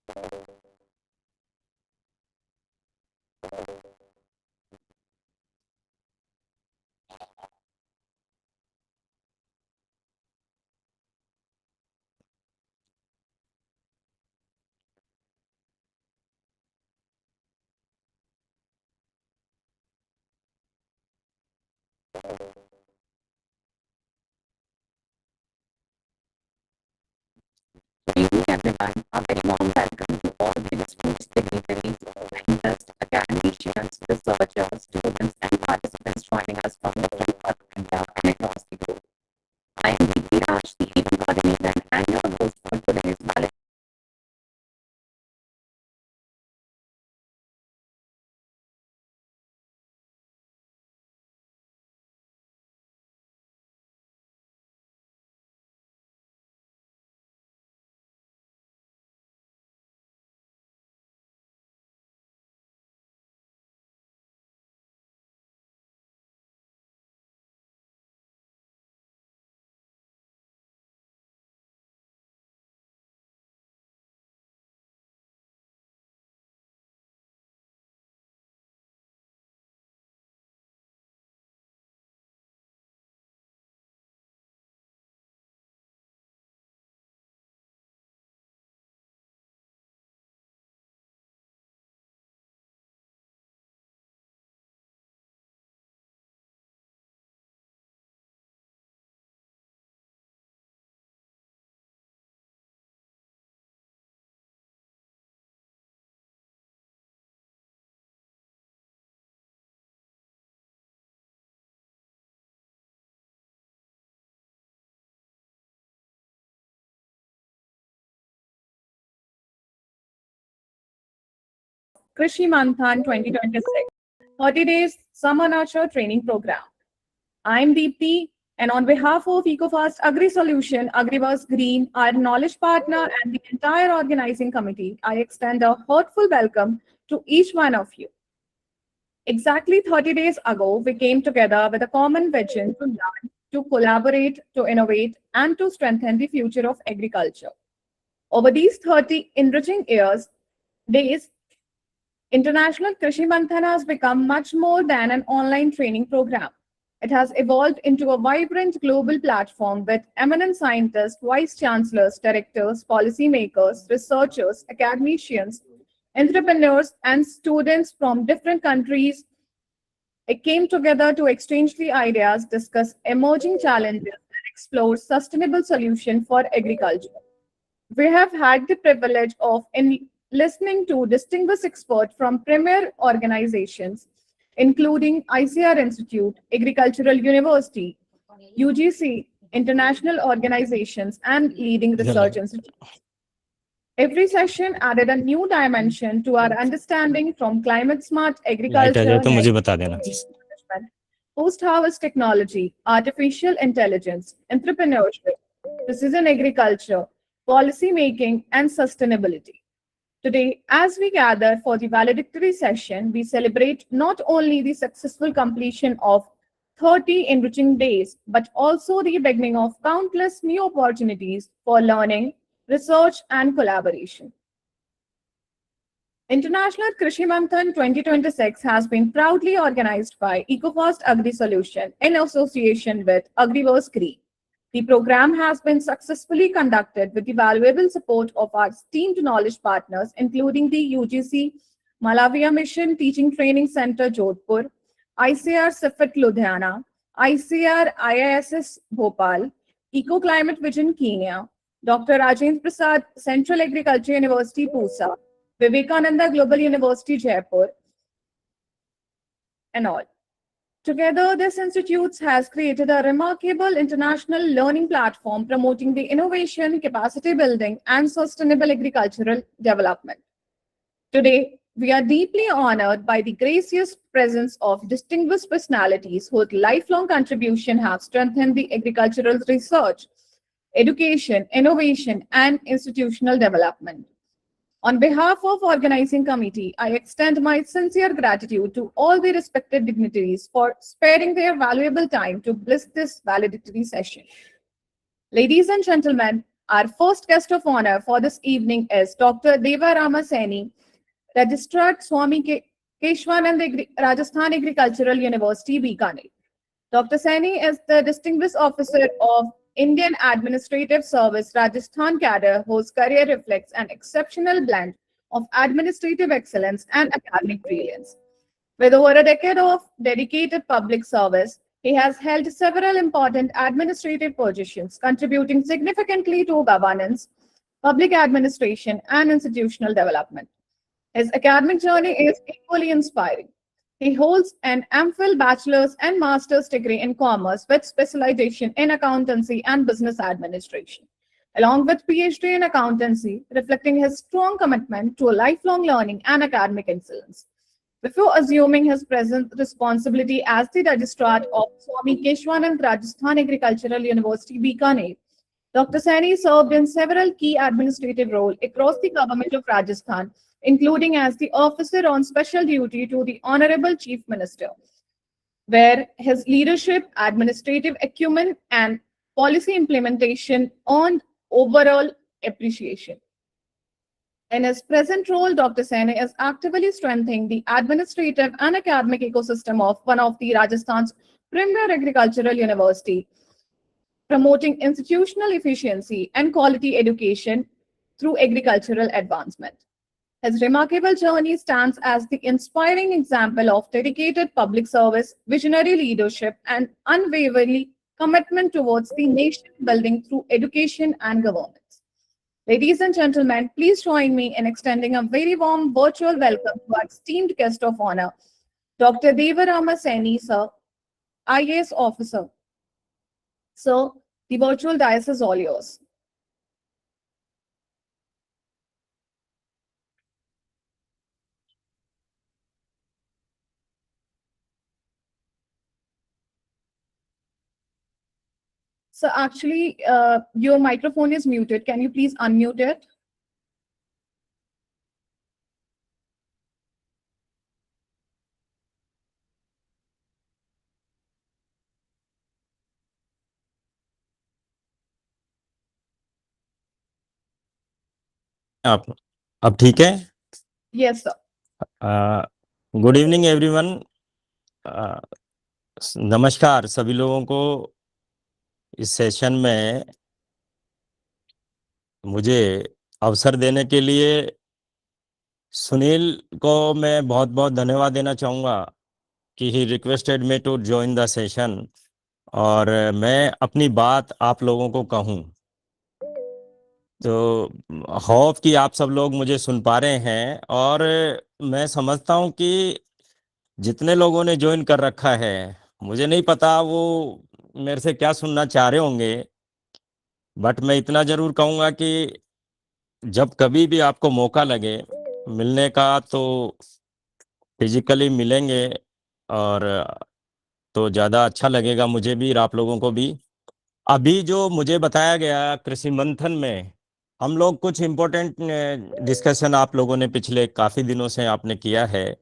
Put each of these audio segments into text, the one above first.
Good evening, everyone. A very warm welcome to all the distinguished dignitaries, scientists, academicians, researchers, students, and participants joining us from different parts of India and across the globe. I am D.V.S, the event coordinator and your host for today's Valedictory. Krishi Manthan 2026 30 Days Summer Nurture Training Program. I'm Deepti, and on behalf of EcoFast Agri Solution, Agriverse Green, our knowledge partner, and the entire organizing committee, I extend a heartful welcome to each one of you. Exactly 30 days ago, we came together with a common vision to learn, to collaborate, to innovate, and to strengthen the future of agriculture. Over these 30 enriching days, International Krishi Manthan has become much more than an online training program. It has evolved into a vibrant global platform with eminent scientists, vice chancellors, directors, policymakers, researchers, academicians, entrepreneurs, and students from different countries. It came together to exchange the ideas, discuss emerging challenges, and explore sustainable solutions for agriculture. We have had the privilege of listening to distinguished experts from premier organizations, including ICAR Institute, Agricultural University, UGC, international organizations, and leading research institutes. Every session added a new dimension to our understanding, from climate-smart agriculture, post-harvest technology, artificial intelligence, entrepreneurship, precision agriculture, policy making, and sustainability. Today, as we gather for the valedictory session, we celebrate not only the successful completion of 30 enriching days, but also the beginning of countless new opportunities for learning, research, and collaboration. International Krishi Manthan 2026 has been proudly organized by EcoFast Agri Solution in association with Agriverse Green. The program has been successfully conducted with the valuable support of our esteemed knowledge partners, including the UGC Malavia Mission Teaching Training Center, Jodhpur, ICAR Sifat Ludhiana, ICAR IISS Bhopal, Eco Climate Vision Kenya, Dr. Rajendra Prasad Central Agriculture University, Pusa, Vivekananda Global University, Jaipur, and all. Together, this institute has created a remarkable international learning platform promoting the innovation, capacity building, and sustainable agricultural development. Today, we are deeply honored by the gracious presence of distinguished personalities whose lifelong contribution have strengthened the agricultural research, education, innovation, and institutional development. On behalf of organizing committee, I extend my sincere gratitude to all the respected dignitaries for sparing their valuable time to bless this valedictory session. Ladies and gentlemen, Our first guest of honor for this evening is Dr. Deva Saini, Registrar Swami Keshwanand Rajasthan Agricultural University, Bikaner. Dr. Saini is the Distinguished Officer of Indian Administrative Service Rajasthan cadre, whose career reflects an exceptional blend of administrative excellence and academic brilliance. With over a decade of dedicated public service, he has held several important administrative positions, contributing significantly to governance, public administration, and institutional development. His academic journey is equally inspiring. He holds an MPhil bachelor's and master's degree in commerce with specialization in accountancy and business administration, along with PhD in accountancy, reflecting his strong commitment to lifelong learning and academic excellence. Before assuming his present responsibility as the Registrar of Swami Keshwanand Rajasthan Agricultural University, Bikaner, Dr. Saini served in several key administrative roles across the government of Rajasthan, including as the officer on special duty to the Honorable Chief Minister, where his leadership, administrative acumen, and policy implementation earned overall appreciation. In his present role, Dr. Saini is actively strengthening the administrative and academic ecosystem of one of the Rajasthan's premier agricultural university, promoting institutional efficiency and quality education through agricultural advancement. His remarkable journey stands as the inspiring example of dedicated public service, visionary leadership, and unwavering commitment towards the nation building through education and governance. Ladies and gentlemen, please join me in extending a very warm virtual welcome to our esteemed guest of honor, Dr. Deva Saini, sir, IAS officer. So, the virtual dais is all yours. So actually, your microphone is muted. Can you please unmute it? आप अब ठीक है? Yes, sir. Good evening everyone. नमस्कार सभी लोगों को। इस session में मुझे अवसर देने के लिए सुनील को मैं बहुत बहुत धन्यवाद देना चाहूँगा कि he requested me to join the session और मैं अपनी बात आप लोगों को कहूँ। तो होप कि आप सब लोग मुझे सुन पा रहे हैं और मैं समझता हूँ कि जितने लोगों ने ज्वाइन कर रखा है, मुझे नहीं पता वो मेरे से क्या सुनना चाह रहे होंगे, बट मैं इतना ज़रूर कहूँगा कि जब कभी भी आपको मौका लगे मिलने का तो फिजिकली मिलेंगे और तो ज़्यादा अच्छा लगेगा मुझे भी और आप लोगों को भी। अभी जो मुझे बताया गया कृषि मंथन में हम लोग कुछ इम्पोर्टेंट डिस्कशन आप लोगों ने पिछले काफ़ी दिनों से आपने किया है,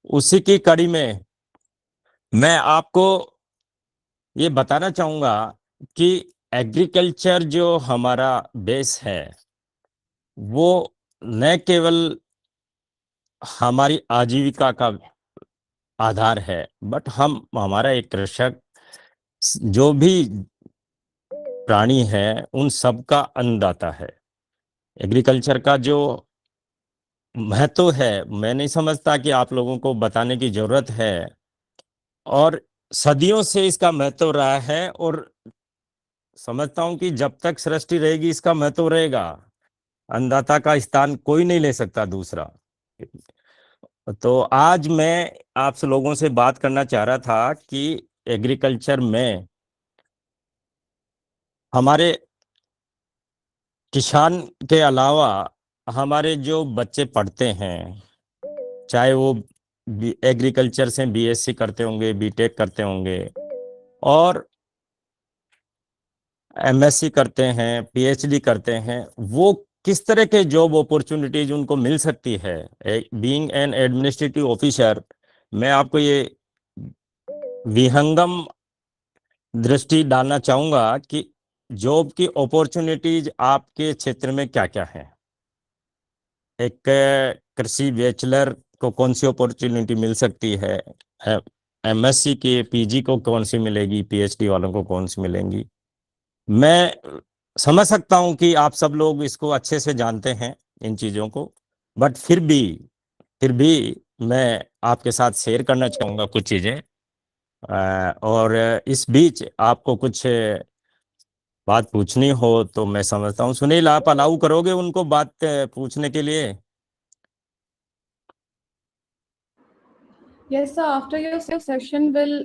उसी की कड़ी में मैं आपको ये बताना चाहूँगा कि एग्रीकल्चर जो हमारा बेस है वो न केवल हमारी आजीविका का आधार है, बट हमारा एक कृषक जो भी प्राणी है उन सब का अन्नदाता है। एग्रीकल्चर का जो महत्व है मैं नहीं समझता कि आप लोगों को बताने की जरूरत है, और सदियों से इसका महत्व रहा है और समझता हूं कि जब तक सृष्टि रहेगी इसका महत्व रहेगा। अन्नदाता का स्थान कोई नहीं ले सकता दूसरा। तो आज मैं आप लोगों से बात करना चाह रहा था कि एग्रीकल्चर में हमारे किसान के अलावा हमारे जो बच्चे पढ़ते हैं, चाहे वो एग्रीकल्चर से बीएससी करते होंगे, बीटेक करते होंगे और एमएससी करते हैं, पीएचडी करते हैं, वो किस तरह के जॉब अपॉर्चुनिटीज उनको मिल सकती है बीइंग एन एडमिनिस्ट्रेटिव ऑफिसर। मैं आपको ये विहंगम दृष्टि डालना चाहूँगा कि जॉब की अपॉर्चुनिटीज आपके क्षेत्र में क्या क्या है? एक कृषि बैचलर को कौन सी अपॉर्चुनिटी मिल सकती है? एमएससी के पीजी को कौन सी मिलेगी? पीएचडी वालों को कौन सी मिलेंगी? मैं समझ सकता हूं कि आप सब लोग इसको अच्छे से जानते हैं, इन चीज़ों को, बट फिर भी मैं आपके साथ शेयर करना चाहूँगा कुछ चीज़ें। और इस बीच आपको कुछ बात पूछनी हो तो मैं समझता हूँ। सुनील, आप अलाउ करोगे उनको बात पूछने के लिए? Yes, sir. After your session will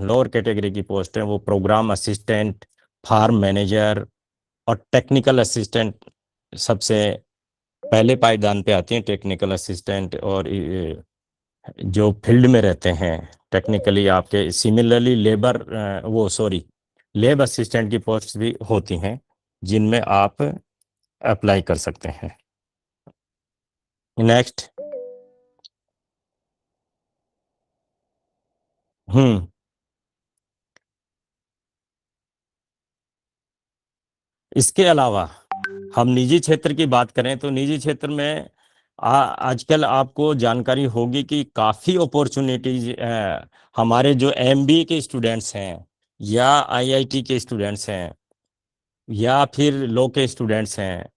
lower category की पोस्ट है वो प्रोग्राम असिस्टेंट, फार्म मैनेजर और टेक्निकल असिस्टेंट सबसे पहले पायदान पे आती हैं। टेक्निकल असिस्टेंट और जो फील्ड में रहते हैं टेक्निकली आपके, सिमिलरली लेबर वो सॉरी लेब असिस्टेंट की पोस्ट भी होती हैं जिनमें आप अप्लाई कर सकते हैं। नेक्स्ट। हम्म इसके अलावा हम निजी क्षेत्र की बात करें तो निजी क्षेत्र में आजकल आपको जानकारी होगी कि काफ़ी अपॉर्चुनिटीज हमारे जो एमबीए के स्टूडेंट्स हैं या आईआईटी के स्टूडेंट्स हैं या फिर लॉ के स्टूडेंट्स हैं,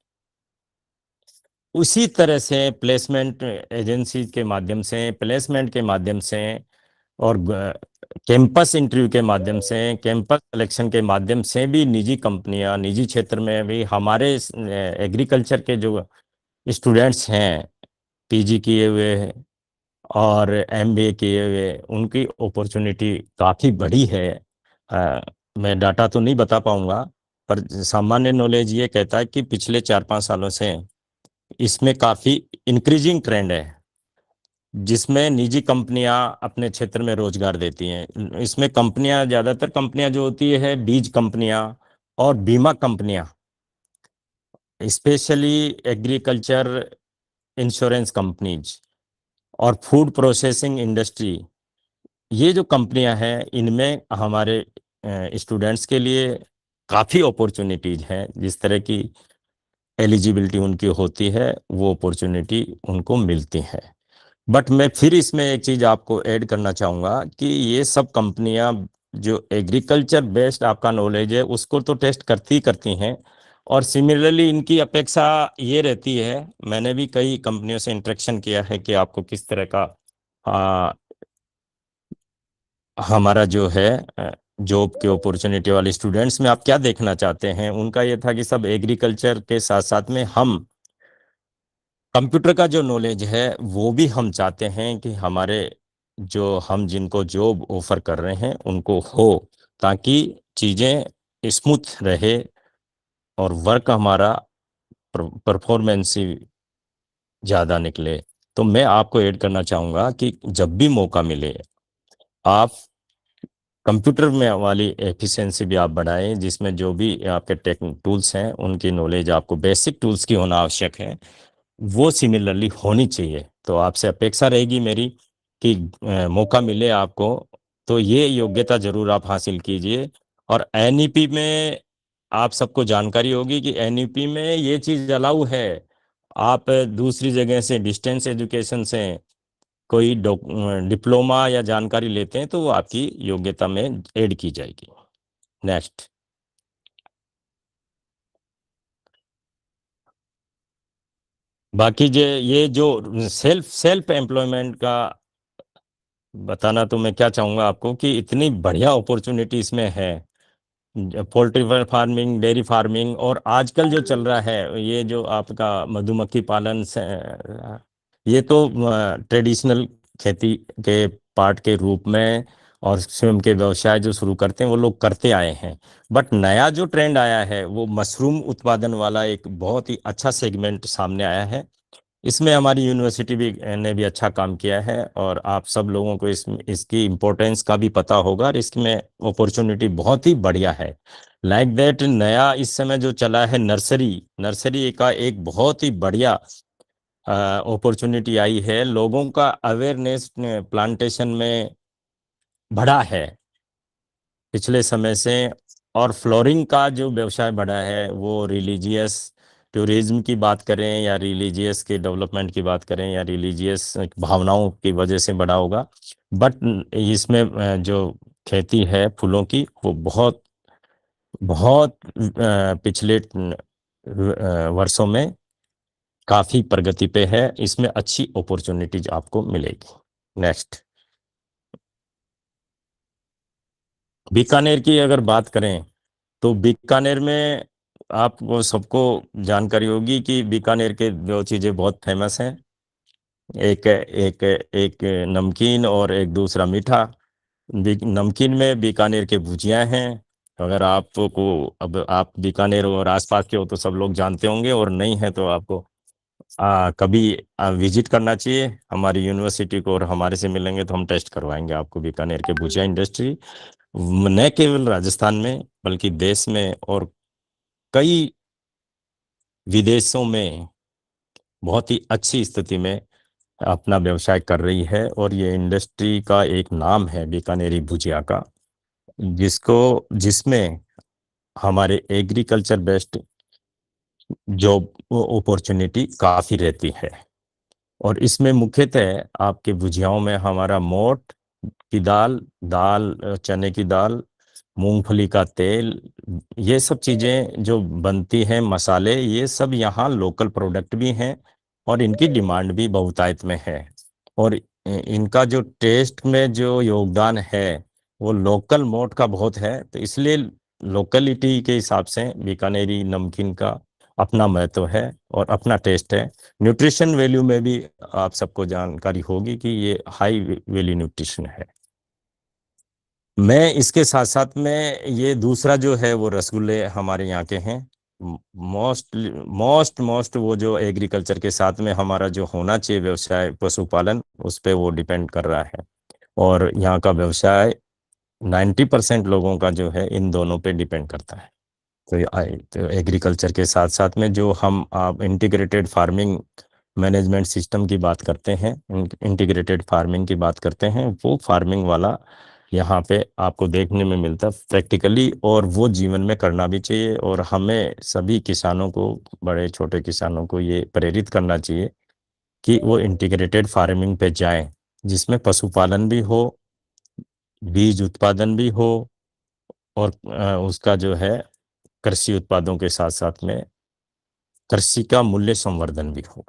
उसी तरह से प्लेसमेंट एजेंसी के माध्यम से, प्लेसमेंट के माध्यम से और कैंपस इंटरव्यू के माध्यम से, कैंपस सिलेक्शन के माध्यम से भी निजी कंपनियां, निजी क्षेत्र में भी हमारे एग्रीकल्चर के जो स्टूडेंट्स हैं, पीजी किए हुए हैं और एमबीए किए हुए, उनकी अपॉर्चुनिटी काफ़ी बड़ी है। मैं डाटा तो नहीं बता पाऊंगा, पर सामान्य नॉलेज ये कहता है कि पिछले 4-5 सालों से इसमें काफ़ी इंक्रीजिंग ट्रेंड है, जिसमें निजी कंपनियां अपने क्षेत्र में रोजगार देती हैं। इसमें कंपनियां, ज़्यादातर कंपनियां जो होती है बीज कंपनियां और बीमा कंपनियां, स्पेशली एग्रीकल्चर इंश्योरेंस कंपनीज और फूड प्रोसेसिंग इंडस्ट्री, ये जो कंपनियां हैं इनमें हमारे स्टूडेंट्स के लिए काफ़ी अपॉर्चुनिटीज हैं। जिस तरह की एलिजिबिलिटी उनकी होती है वो अपॉर्चुनिटी उनको मिलती है। बट मैं फिर इसमें एक चीज़ आपको ऐड करना चाहूँगा कि ये सब कंपनियां जो एग्रीकल्चर बेस्ड आपका नॉलेज है उसको तो टेस्ट करती ही करती हैं, और सिमिलरली इनकी अपेक्षा ये रहती है, मैंने भी कई कंपनियों से इंटरेक्शन किया है कि आपको किस तरह का हमारा जो है जॉब के अपॉर्चुनिटी वाले स्टूडेंट्स में आप क्या देखना चाहते हैं। उनका ये था कि सब एग्रीकल्चर के साथ साथ में हम कंप्यूटर का जो नॉलेज है वो भी हम चाहते हैं कि हमारे जो हम जिनको जॉब ऑफर कर रहे हैं उनको हो, ताकि चीज़ें स्मूथ रहे और वर्क हमारा परफॉर्मेंस ज़्यादा निकले। तो मैं आपको ऐड करना चाहूँगा कि जब भी मौका मिले आप कंप्यूटर में वाली एफिशिएंसी भी आप बढ़ाएं, जिसमें जो भी आपके टेक टूल्स हैं उनकी नॉलेज आपको बेसिक टूल्स की होना आवश्यक है, वो सिमिलरली होनी चाहिए। तो आपसे अपेक्षा रहेगी मेरी कि मौका मिले आपको तो ये योग्यता जरूर आप हासिल कीजिए। और एनईपी में आप सबको जानकारी होगी कि एनईपी में ये चीज़ अलाउ है, आप दूसरी जगह से डिस्टेंस एजुकेशन से कोई डिप्लोमा या जानकारी लेते हैं तो वो आपकी योग्यता में ऐड की जाएगी। नेक्स्ट। बाकी ये जो सेल्फ सेल्फ एम्प्लॉयमेंट का बताना, तो मैं क्या चाहूँगा आपको कि इतनी बढ़िया अपॉर्चुनिटी इसमें है। पोल्ट्री फार्मिंग, डेयरी फार्मिंग और आजकल जो चल रहा है ये जो आपका मधुमक्खी पालन से, ये तो ट्रेडिशनल खेती के पार्ट के रूप में और स्वयं के व्यवसाय जो शुरू करते हैं वो लोग करते आए हैं। बट नया जो ट्रेंड आया है वो मशरूम उत्पादन वाला एक बहुत ही अच्छा सेगमेंट सामने आया है। इसमें हमारी यूनिवर्सिटी भी ने भी अच्छा काम किया है और आप सब लोगों को इसकी इम्पोर्टेंस का भी पता होगा, और इसमें अपॉर्चुनिटी बहुत ही बढ़िया है। लाइक दैट नया इस समय जो चला है नर्सरी, नर्सरी का एक बहुत ही बढ़िया अपॉर्चुनिटी आई है। लोगों का अवेयरनेस प्लांटेशन में बढ़ा है पिछले समय से, और फ्लोरिंग का जो व्यवसाय बढ़ा है वो रिलीजियस टूरिज्म की बात करें या रिलीजियस के डेवलपमेंट की बात करें या रिलीजियस भावनाओं की वजह से बढ़ा होगा। बट इसमें जो खेती है फूलों की वो बहुत बहुत पिछले वर्षों में काफ़ी प्रगति पे है। इसमें अच्छी अपॉर्चुनिटीज आपको मिलेगी। नेक्स्ट। बीकानेर की अगर बात करें तो बीकानेर में आपको सबको जानकारी होगी कि बीकानेर के दो चीज़ें बहुत फेमस हैं, एक एक एक नमकीन और एक दूसरा मीठा। नमकीन में बीकानेर के भुजिया हैं। अगर आपको, अब आप बीकानेर और आसपास के हो तो सब लोग जानते होंगे, और नहीं है तो आपको कभी विजिट करना चाहिए हमारी यूनिवर्सिटी को, और हमारे से मिलेंगे तो हम टेस्ट करवाएंगे आपको बीकानेर के भुजिया इंडस्ट्री, न केवल राजस्थान में बल्कि देश में और कई विदेशों में बहुत ही अच्छी स्थिति में अपना व्यवसाय कर रही है। और ये इंडस्ट्री का एक नाम है बीकानेरी भुजिया का, जिसमें हमारे एग्रीकल्चर बेस्ड जॉब अपॉर्चुनिटी काफी रहती है। और इसमें मुख्यतः आपके भुजियाओं में हमारा मोट की दाल, चने की दाल, मूंगफली का तेल, ये सब चीजें जो बनती हैं, मसाले, ये सब यहाँ लोकल प्रोडक्ट भी हैं और इनकी डिमांड भी बहुतायत में है। और इनका जो टेस्ट में जो योगदान है वो लोकल मोड का बहुत है, तो इसलिए लोकलिटी के हिसाब से बीकानेरी नमकीन का अपना महत्व है और अपना टेस्ट है। न्यूट्रिशन वैल्यू में भी आप सबको जानकारी होगी कि ये हाई वैल्यू न्यूट्रिशन है। मैं इसके साथ साथ में ये दूसरा जो है वो रसगुल्ले हमारे यहाँ के हैं। मोस्ट मोस्ट मोस्ट वो जो एग्रीकल्चर के साथ में हमारा जो होना चाहिए व्यवसाय पशुपालन, उस पे वो डिपेंड कर रहा है। और यहाँ का व्यवसाय 90% लोगों का जो है इन दोनों पे डिपेंड करता है। तो एग्रीकल्चर के साथ साथ में जो हम आप इंटीग्रेटेड फार्मिंग मैनेजमेंट सिस्टम की बात करते हैं, इंटीग्रेटेड फार्मिंग की बात करते हैं, वो फार्मिंग वाला यहाँ पे आपको देखने में मिलता है प्रैक्टिकली, और वो जीवन में करना भी चाहिए। और हमें सभी किसानों को, बड़े छोटे किसानों को ये प्रेरित करना चाहिए कि वो इंटीग्रेटेड फार्मिंग पे जाएं, जिसमें पशुपालन भी हो, बीज उत्पादन भी हो, और उसका जो है कृषि उत्पादों के साथ साथ में कृषि का मूल्य संवर्धन भी हो।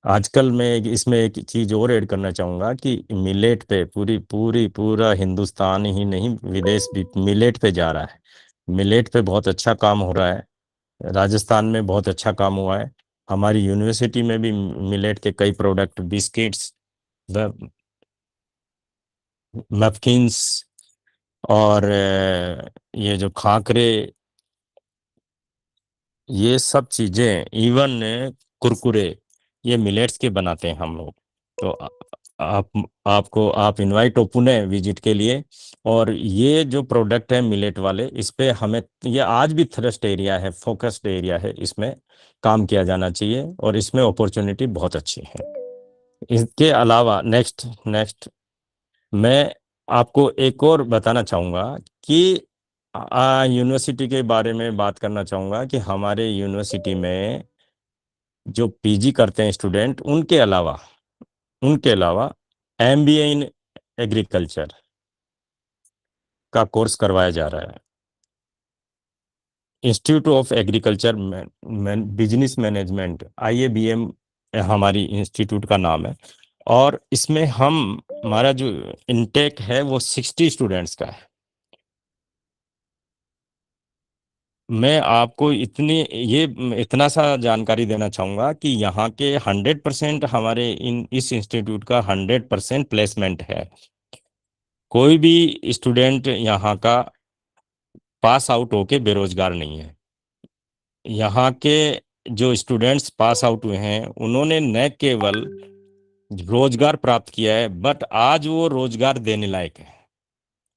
आजकल मैं इसमें एक चीज और ऐड करना चाहूंगा कि मिलेट पे पूरा हिंदुस्तान ही नहीं, विदेश भी मिलेट पे जा रहा है। मिलेट पे बहुत अच्छा काम हो रहा है, राजस्थान में बहुत अच्छा काम हुआ है। हमारी यूनिवर्सिटी में भी मिलेट के कई प्रोडक्ट, बिस्किट्स, मफकिन्स, और ये जो खाकरे, ये सब चीजें, इवन कुरकुरे, ये मिलेट्स के बनाते हैं हम लोग। तो आप इनवाइट हो पुणे विजिट के लिए। और ये जो प्रोडक्ट है मिलेट वाले, इस पे हमें, ये आज भी थ्रस्ट एरिया है, फोकस्ड एरिया है, इसमें काम किया जाना चाहिए और इसमें अपॉर्चुनिटी बहुत अच्छी है। इसके अलावा नेक्स्ट नेक्स्ट मैं आपको एक और बताना चाहूँगा कि यूनिवर्सिटी के बारे में बात करना चाहूँगा कि हमारे यूनिवर्सिटी में जो पीजी करते हैं स्टूडेंट, उनके अलावा एमबीए इन एग्रीकल्चर का कोर्स करवाया जा रहा है। Institute of agriculture business management, IABM हमारी इंस्टीट्यूट का नाम है। और इसमें हमारा जो इनटेक है वो 60 स्टूडेंट्स का है। मैं आपको इतना सा जानकारी देना चाहूँगा कि यहाँ के 100% हमारे इस इंस्टीट्यूट का 100% प्लेसमेंट है। कोई भी स्टूडेंट यहाँ का पास आउट होके बेरोजगार नहीं है। यहाँ के जो स्टूडेंट्स पास आउट हुए हैं उन्होंने न केवल रोजगार प्राप्त किया है, बट आज वो रोजगार देने लायक है।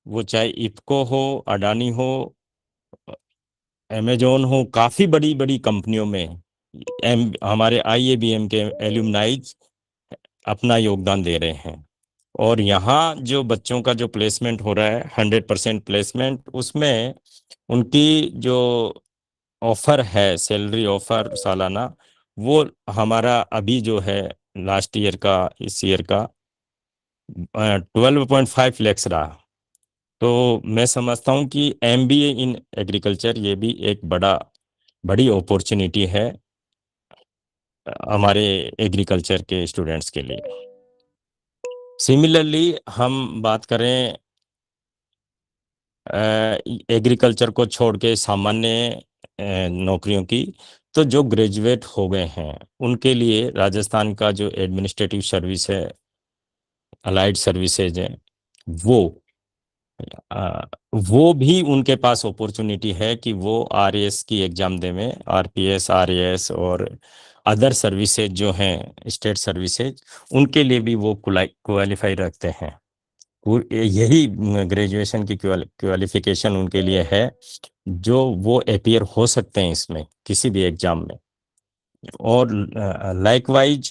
वो चाहे इफ्को हो, अडानी हो, अमेजोन हो, काफी बड़ी बड़ी कंपनियों में हमारे IABM के एल्यूमनाइज अपना योगदान दे रहे हैं। और यहाँ जो बच्चों का जो प्लेसमेंट हो रहा है, 100% प्लेसमेंट, उसमें उनकी जो ऑफर है, सैलरी ऑफर सालाना, वो हमारा अभी जो है लास्ट ईयर का, इस ईयर का 12.5 लैक्स रहा। तो मैं समझता हूँ कि MBA इन एग्रीकल्चर ये भी एक बड़ी अपॉर्चुनिटी है हमारे एग्रीकल्चर के स्टूडेंट्स के लिए। सिमिलरली हम बात करें एग्रीकल्चर को छोड़ के सामान्य नौकरियों की, तो जो ग्रेजुएट हो गए हैं उनके लिए राजस्थान का जो एडमिनिस्ट्रेटिव सर्विस है, अलाइड सर्विसेज है, वो वो भी उनके पास अपॉर्चुनिटी है कि वो आरएएस की एग्जाम देवें, आरपीएस, आरएएस और अदर सर्विसेज जो हैं स्टेट सर्विसेज, उनके लिए भी वो क्वालिफाई रखते हैं। यही ग्रेजुएशन की क्वालिफिकेशन उनके लिए है जो वो अपीयर हो सकते हैं इसमें किसी भी एग्जाम में। और लाइकवाइज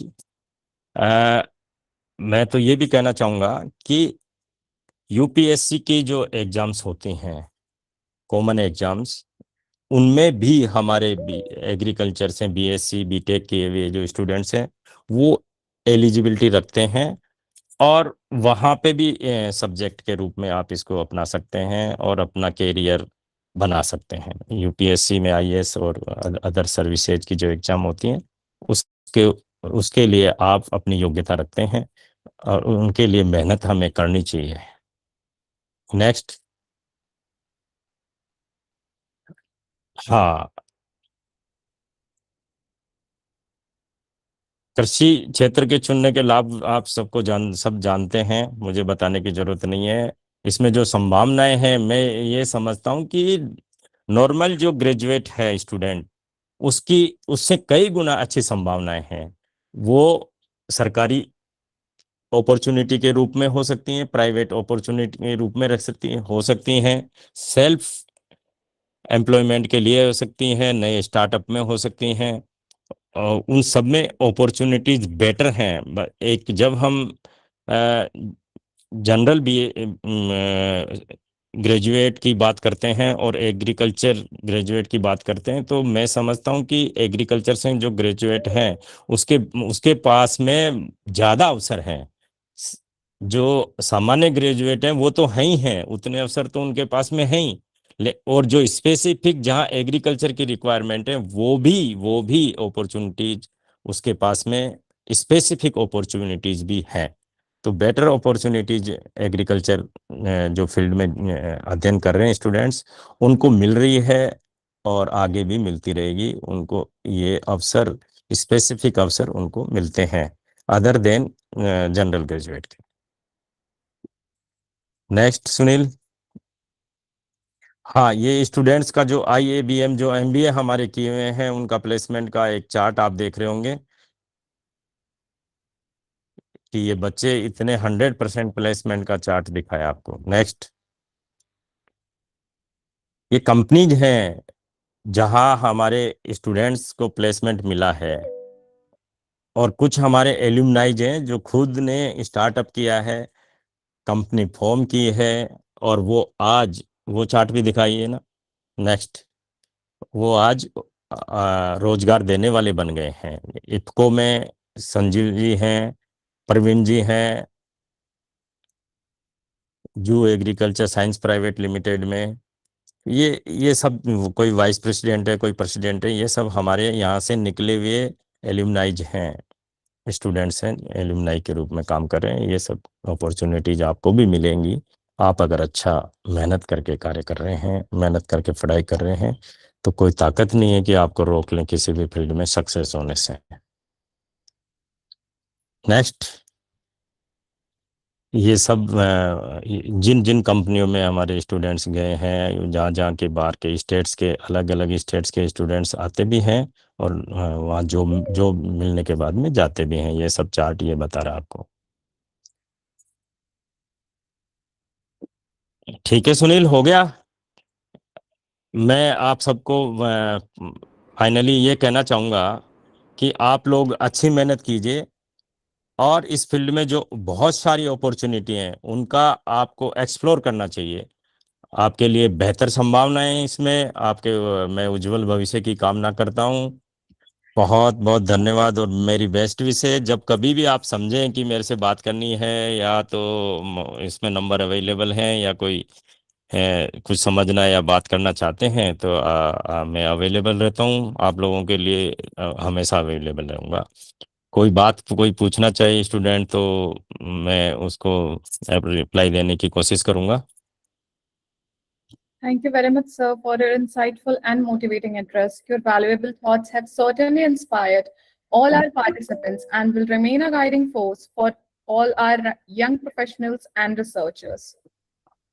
मैं तो ये भी कहना चाहूँगा कि यूपीएससी की जो एग्जाम्स होती हैं, कॉमन एग्जाम्स, उनमें भी हमारे एग्रीकल्चर से बीएससी बीटेक के ये जो स्टूडेंट्स हैं वो एलिजिबिलिटी रखते हैं, और वहाँ पे भी सब्जेक्ट के रूप में आप इसको अपना सकते हैं और अपना कैरियर बना सकते हैं। यूपीएससी में आईएएस और अदर सर्विसेज की जो एग्जाम होती हैं उसके उसके लिए आप अपनी योग्यता रखते हैं और उनके लिए मेहनत हमें करनी चाहिए। नेक्स्ट। हाँ, कृषि क्षेत्र के चुनने के लाभ आप सब जानते हैं, मुझे बताने की जरूरत नहीं है। इसमें जो संभावनाएं हैं, मैं ये समझता हूँ कि नॉर्मल जो ग्रेजुएट है स्टूडेंट, उसकी उससे कई गुना अच्छी संभावनाएं हैं। वो सरकारी अपॉर्चुनिटी के रूप में हो सकती हैं, प्राइवेट अपॉर्चुनिटी के रूप में रख सकती हो सकती हैं, सेल्फ एम्प्लॉयमेंट के लिए हो सकती हैं, नए स्टार्टअप में हो सकती हैं। उन सब में अपॉर्चुनिटीज बेटर हैं। एक जब हम जनरल बी ग्रेजुएट की बात करते हैं और एग्रीकल्चर ग्रेजुएट की बात करते हैं, तो मैं समझता हूं कि एग्रीकल्चर से जो ग्रेजुएट हैं उसके उसके पास में ज़्यादा अवसर हैं। जो सामान्य ग्रेजुएट हैं वो तो हैं ही हैं, उतने अवसर तो उनके पास में हैं ही, और जो स्पेसिफिक जहाँ एग्रीकल्चर की रिक्वायरमेंट है वो भी अपॉर्चुनिटीज उसके पास में स्पेसिफिक अपॉर्चुनिटीज भी हैं। तो बेटर अपॉर्चुनिटीज एग्रीकल्चर जो फील्ड में अध्ययन कर रहे हैं स्टूडेंट्स, उनको मिल रही है और आगे भी मिलती रहेगी। उनको ये अवसर, स्पेसिफिक अवसर उनको मिलते हैं अदर देन जनरल ग्रेजुएट के। नेक्स्ट सुनील। हाँ, ये स्टूडेंट्स का जो आईएबीएम जो एमबीए हमारे किए हुए हैं उनका प्लेसमेंट का एक चार्ट आप देख रहे होंगे कि ये बच्चे इतने 100% प्लेसमेंट का चार्ट दिखाया आपको। नेक्स्ट। ये कंपनीज हैं जहां हमारे स्टूडेंट्स को प्लेसमेंट मिला है, और कुछ हमारे एल्यूमनाइज हैं जो खुद ने स्टार्टअप किया है, कंपनी फॉर्म की है, और वो आज वो चार्ट भी दिखाइए ना। नेक्स्ट। वो आज रोजगार देने वाले बन गए हैं। इफको में संजीव जी हैं, प्रवीण जी हैं, जू एग्रीकल्चर साइंस प्राइवेट लिमिटेड में। ये सब कोई वाइस प्रेसिडेंट है, कोई प्रेसिडेंट है, ये सब हमारे यहाँ से निकले हुए एल्यूमनाइज हैं, स्टूडेंट्स हैं, एल्यूमनाई के रूप में काम कर रहे हैं। ये सब अपॉर्चुनिटीज आपको भी मिलेंगी, आप अगर अच्छा मेहनत करके कार्य कर रहे हैं, मेहनत करके पढ़ाई कर रहे हैं, तो कोई ताकत नहीं है कि आपको रोक लें किसी भी फील्ड में सक्सेस होने से। नेक्स्ट। ये सब जिन जिन कंपनियों में हमारे स्टूडेंट्स गए हैं, जहाँ जहाँ के बाहर के स्टेट्स के, अलग अलग स्टेट्स के स्टूडेंट्स आते भी हैं, और वहाँ जो मिलने के बाद में जाते भी हैं। ये सब चार्ट ये बता रहा आपको। ठीक है सुनील, हो गया। मैं आप सबको फाइनली ये कहना चाहूँगा कि आप लोग अच्छी मेहनत कीजिए, और इस फील्ड में जो बहुत सारी अपॉर्चुनिटी हैं उनका आपको एक्सप्लोर करना चाहिए। आपके लिए बेहतर संभावनाएं हैं इसमें। आपके मैं उज्जवल भविष्य की कामना करता हूँ। बहुत बहुत धन्यवाद, और मेरी बेस्ट विश है। जब कभी भी आप समझें कि मेरे से बात करनी है, या तो इसमें नंबर अवेलेबल हैं, या कोई कुछ समझना या बात करना चाहते हैं, तो मैं अवेलेबल रहता हूँ आप लोगों के लिए। हमेशा अवेलेबल रहूँगा। कोई बात कोई पूछना चाहिए स्टूडेंट, तो मैं उसको रिप्लाई देने की कोशिश करूँगा। Thank you very much, sir, for your insightful and motivating address. Your valuable thoughts have certainly inspired all our participants and will remain a guiding force for all our young professionals and researchers.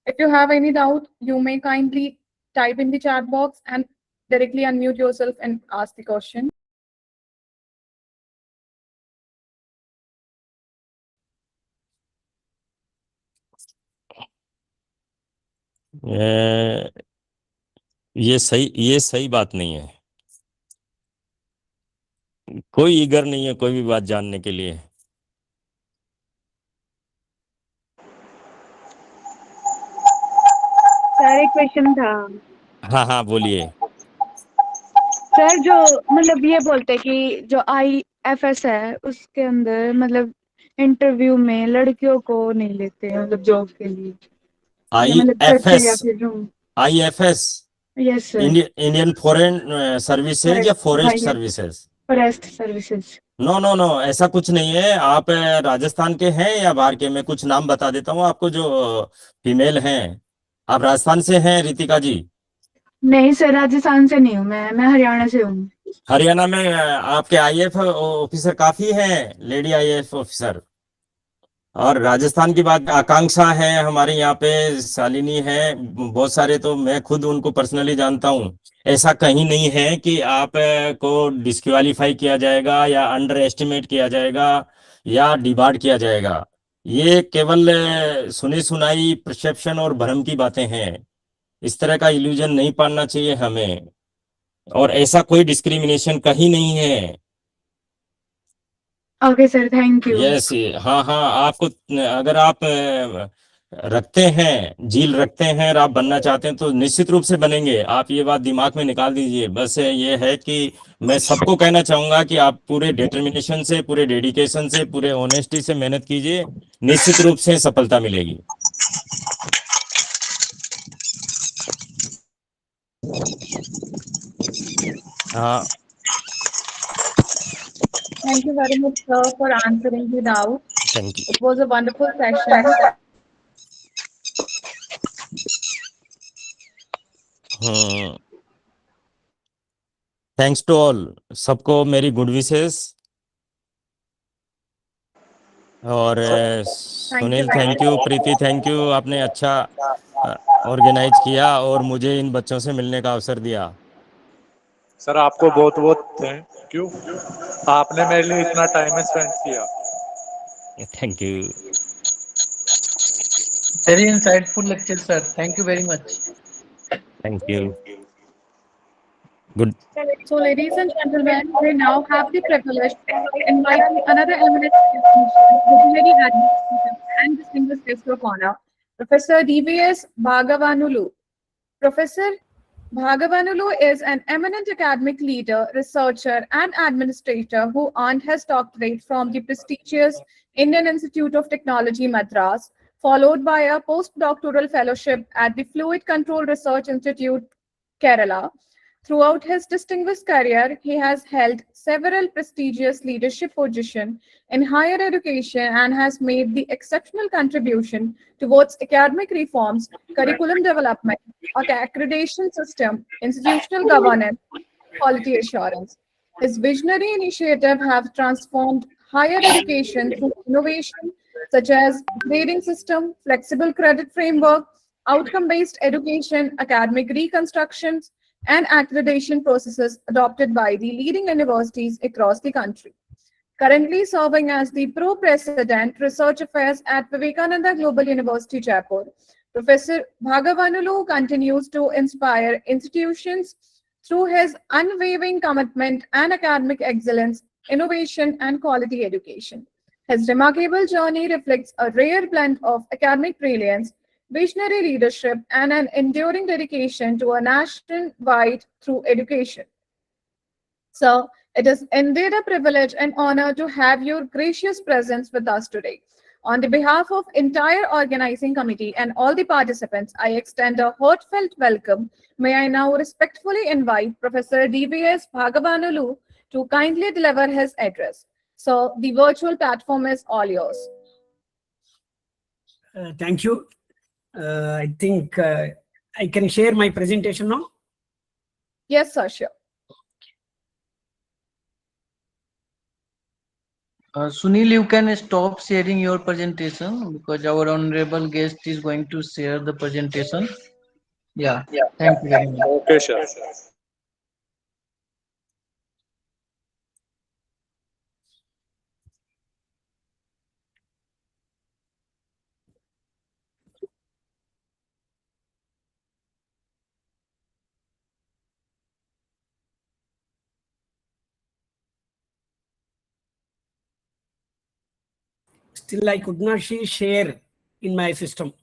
If you have any doubt, you may kindly type in the chat box and directly unmute yourself and ask the question. ये सही बात नहीं है। कोई eager नहीं है कोई भी बात जानने के लिए। सर एक क्वेश्चन था। हाँ हाँ बोलिए। सर जो मतलब ये बोलते हैं कि जो IFS है उसके अंदर मतलब इंटरव्यू में लड़कियों को नहीं लेते मतलब जॉब के लिए, या मतलब करते या IFS फिर जो IFS yes sir Indian foreign services या forest services? Forest services. No no no, ऐसा कुछ नहीं है। आप राजस्थान के हैं या बाहर के? मैं कुछ नाम बता देता हूँ आपको जो फीमेल हैं। आप राजस्थान से हैं रितिका जी? नहीं सर राजस्थान से नहीं हूँ मैं हरियाणा से हूँ। हरियाणा में आपके IAF ऑफिसर काफी हैं, लेडी IAF ऑफिसर। और राजस्थान की बात, आकांक्षा है हमारे यहाँ पे, शालिनी है, बहुत सारे तो मैं खुद उनको पर्सनली जानता हूँ। ऐसा कहीं नहीं है कि आप को डिस्क्वालीफाई किया जाएगा या अंडर एस्टिमेट किया जाएगा या डिबार्ड किया जाएगा। ये केवल सुनी सुनाई परसेप्शन और भ्रम की बातें हैं। इस तरह का इल्यूजन नहीं पालना चाहिए हमें। और ऐसा कोई डिस्क्रिमिनेशन कहीं नहीं है। Okay sir thank you. Yes, हाँ हाँ, आपको अगर आप रखते हैं, झील रखते हैं और आप बनना चाहते हैं तो निश्चित रूप से बनेंगे। आप ये बात दिमाग में निकाल दीजिए। बस ये है कि मैं सबको कहना चाहूंगा कि आप पूरे डिटर्मिनेशन से, पूरे डेडिकेशन से, पूरे ऑनेस्टी से मेहनत कीजिए, निश्चित रूप से सफलता मिलेगी। हाँ, Thank you very much, sir, for answering the doubt. Thank you. It was a wonderful session. हाँ, थैंक्स टू ऑल, सबको मेरी गुड विशेस। और Thank you Sunil very thank much. You, Preeti thank you, आपने अच्छा ऑर्गेनाइज किया और मुझे इन बच्चों से मिलने का अवसर दिया। सर आपको बहुत बहुत थैंक यू, आपने मेरे लिए इतना टाइम स्पेंड किया। Thank you. Very insightful lecture, sir. Thank you very much. Thank you. Good. So, ladies and gentlemen, we now have the privilege of inviting another eminent academician, visionary administrator, and distinguished guest of honor, Professor D.V.S. Bhagavanulu. Professor Bhagavanulu is an eminent academic leader, researcher, and administrator who earned his doctorate from the prestigious Indian Institute of Technology, Madras, followed by a postdoctoral fellowship at the Fluid Control Research Institute, Kerala. Throughout his distinguished career, he has held several prestigious leadership positions in higher education and has made the exceptional contribution towards academic reforms, curriculum development, accreditation system, institutional governance, quality assurance. His visionary initiatives have transformed higher education through innovation such as grading system, flexible credit framework, outcome-based education, academic reconstructions, and accreditation processes adopted by the leading universities across the country. Currently serving as the Pro-President Research Affairs at Vivekananda Global University, Jaipur, Professor Bhagavanulu continues to inspire institutions through his unwavering commitment and academic excellence, innovation, and quality education. His remarkable journey reflects a rare blend of academic brilliance, visionary leadership, and an enduring dedication to a nation-wide through education. So, it is indeed a privilege and honor to have your gracious presence with us today. On the behalf of entire organizing committee and all the participants, I extend a heartfelt welcome. May I now respectfully invite Professor D.V.S. Bhagavanulu to kindly deliver his address. So, the virtual platform is all yours. Thank you. I think I can share my presentation now. Yes, sir, sure. Sunil, you can stop sharing your presentation because our honorable guest is going to share the presentation. Yeah, thank you very much. Okay, sir. Still, I could not see share in my system.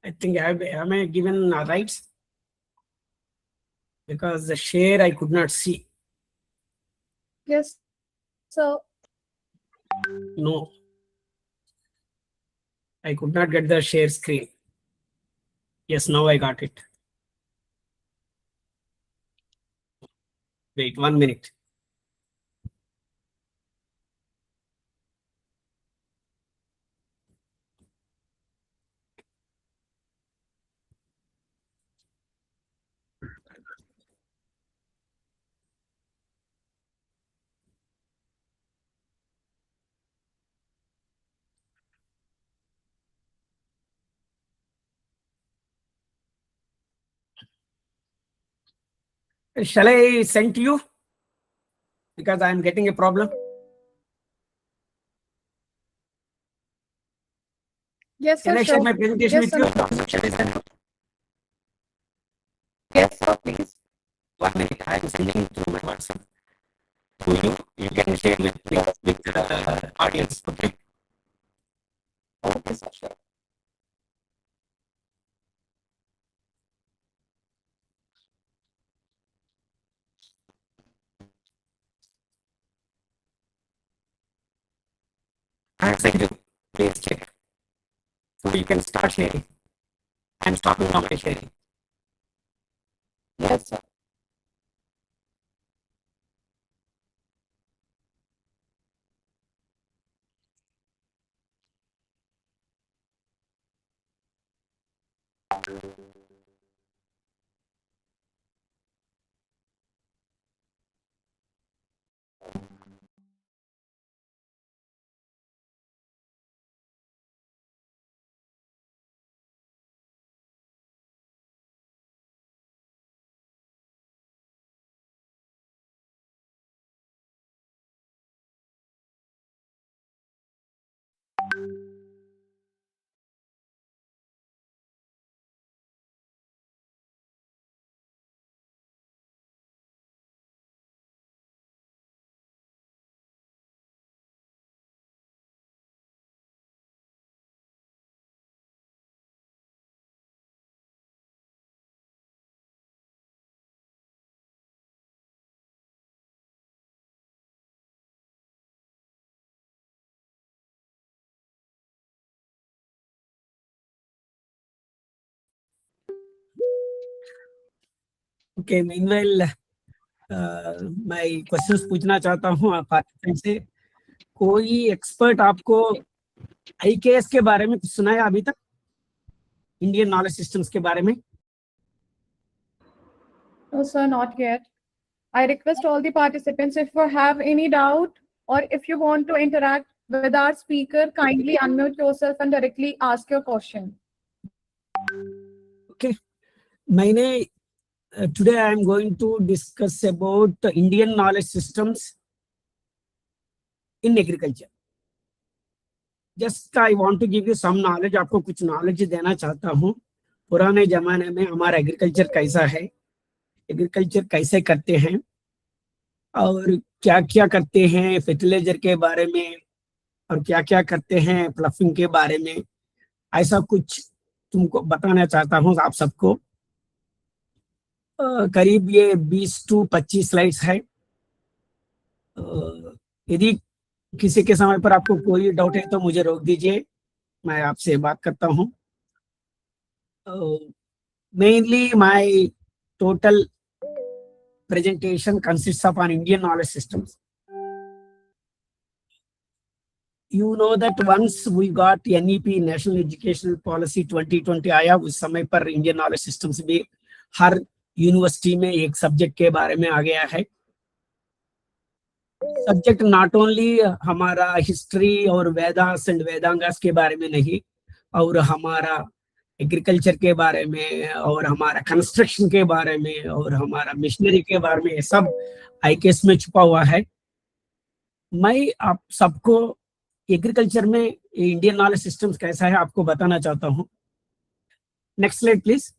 I think am I given rights? Because the share I could not see. Yes. So No. I could not get the share screen. Yes, now I got it. Wait 1 minute. Shall I send to you? Because I am getting a problem. yes, Can sir. I share Sure. my presentation Yes, with you? sir. Yes, sir, please. 1 minute. I'm sending it through my WhatsApp to you. You can share with the audience. Okay. Okay, sir. Sure. I sent you. Please check. So you can start sharing. I'm stopping now my sharing. Yes, sir. Okay, meanwhile, मैं questions पूछना चाहता हूँ आप participant से। कोई expert आपको IKS के बारे में कुछ सुनाया अभी तक, इंडियन नॉलेज सिस्टम्स के बारे में? No, sir, not yet. I request all the participants, if you have any doubt or if you want to interact with our speaker, kindly unmute yourself and directly ask your question. Okay, मैंने today I am going to discuss about the Indian knowledge systems in agriculture. Just I want to give you some knowledge. आपको कुछ knowledge देना चाहता हूँ। पुराने जमाने में हमारा एग्रीकल्चर कैसा है, एग्रीकल्चर कैसे करते हैं और क्या क्या करते हैं फर्टिलाइजर के बारे में और क्या क्या करते हैं प्लफिंग के बारे में, ऐसा कुछ तुमको बताना चाहता हूँ आप सबको। करीब ये 20 to 25 स्लाइड्स है। यदि किसी के समय पर आपको कोई डाउट है तो मुझे रोक दीजिए, मैं आपसे बात करता हूँ। Mainly my total presentation consists of an Indian knowledge systems. You know that once we got NEP National Educational Policy 2020 आया, उस समय पर इंडियन नॉलेज सिस्टम्स भी हर यूनिवर्सिटी में एक सब्जेक्ट के बारे में आ गया है। सब्जेक्ट नॉट ओनली हमारा हिस्ट्री और वेदास एंड वेदांगास के बारे में नहीं, और हमारा एग्रीकल्चर के बारे में, और हमारा कंस्ट्रक्शन के बारे में, और हमारा मिशनरी के बारे में, सब आईकेएस में छुपा हुआ है। मैं आप सबको एग्रीकल्चर में इंडियन नॉलेज सिस्टम्स कैसा है आपको बताना चाहता हूँ। Next slide please.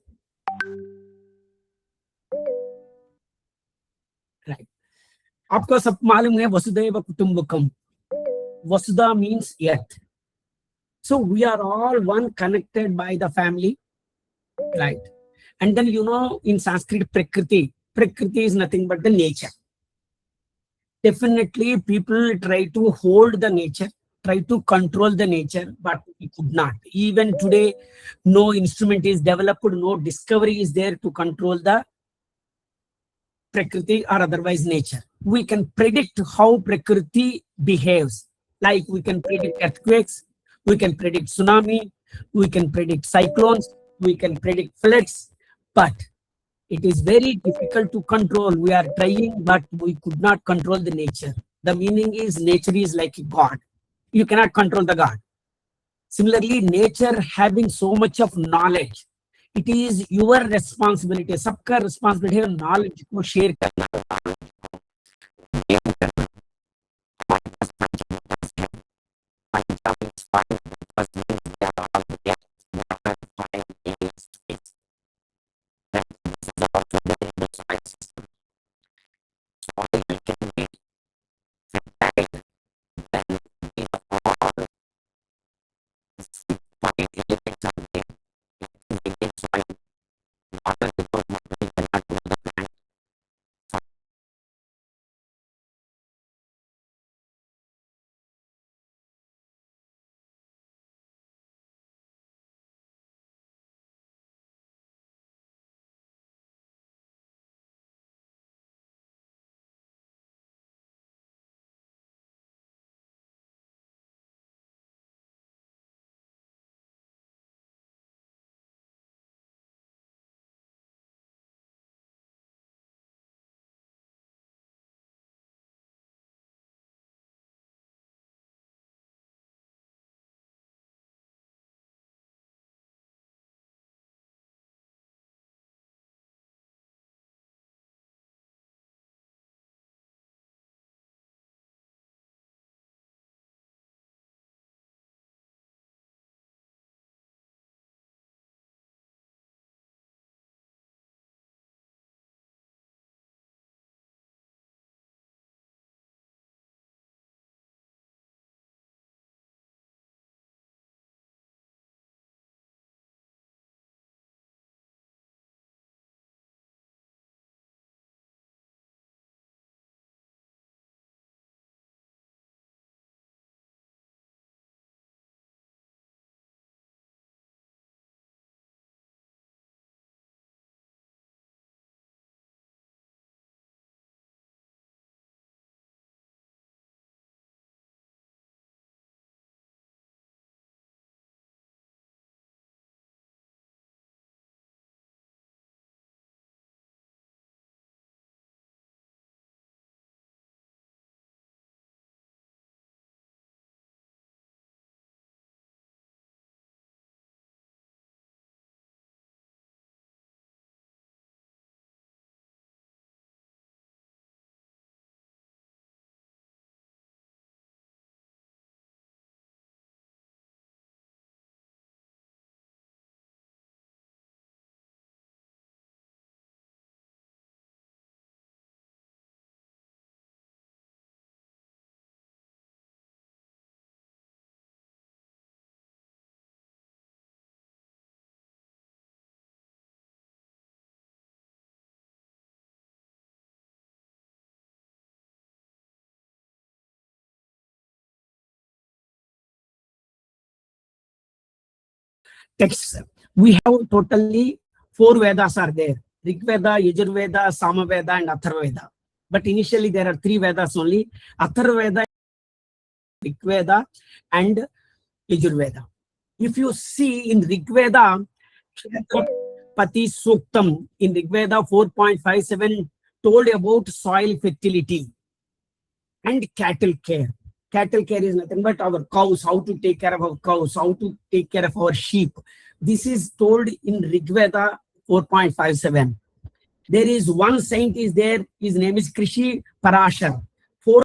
राइट, आपको सब मालूम है वसुधैव कुटुंबकम। वसुधा means earth, so we are all one connected by the family, right? And then in Sanskrit prakriti is nothing but the nature. Definitely people try to hold the nature, try to control the nature, but we could not. Even today no instrument is developed, no discovery is there to control the prakriti or otherwise nature. We can predict how prakriti behaves, like we can predict earthquakes, we can predict tsunami, we can predict cyclones, we can predict floods, but it is very difficult to control. We are trying, but we could not control the nature. The meaning is nature is like God. You cannot control the God. Similarly, nature having so much of knowledge, it is your responsibility, सबका responsibility है knowledge को share करना। Texts. We have totally 4 Vedas are there: Rig Veda, Yajurveda, Samaveda, and Atharvaveda. But initially there are 3 Vedas only: Atharvaveda, Rig Veda, and Yajurveda. If you see in Rig Veda, Pati Suktam in Rig Veda 4.57 told about soil fertility. And cattle care. Cattle care is nothing but our cows, how to take care of our cows, how to take care of our sheep. This is told in Rigveda 4.57. There is one saint is there, his name is Krishi Parashar, four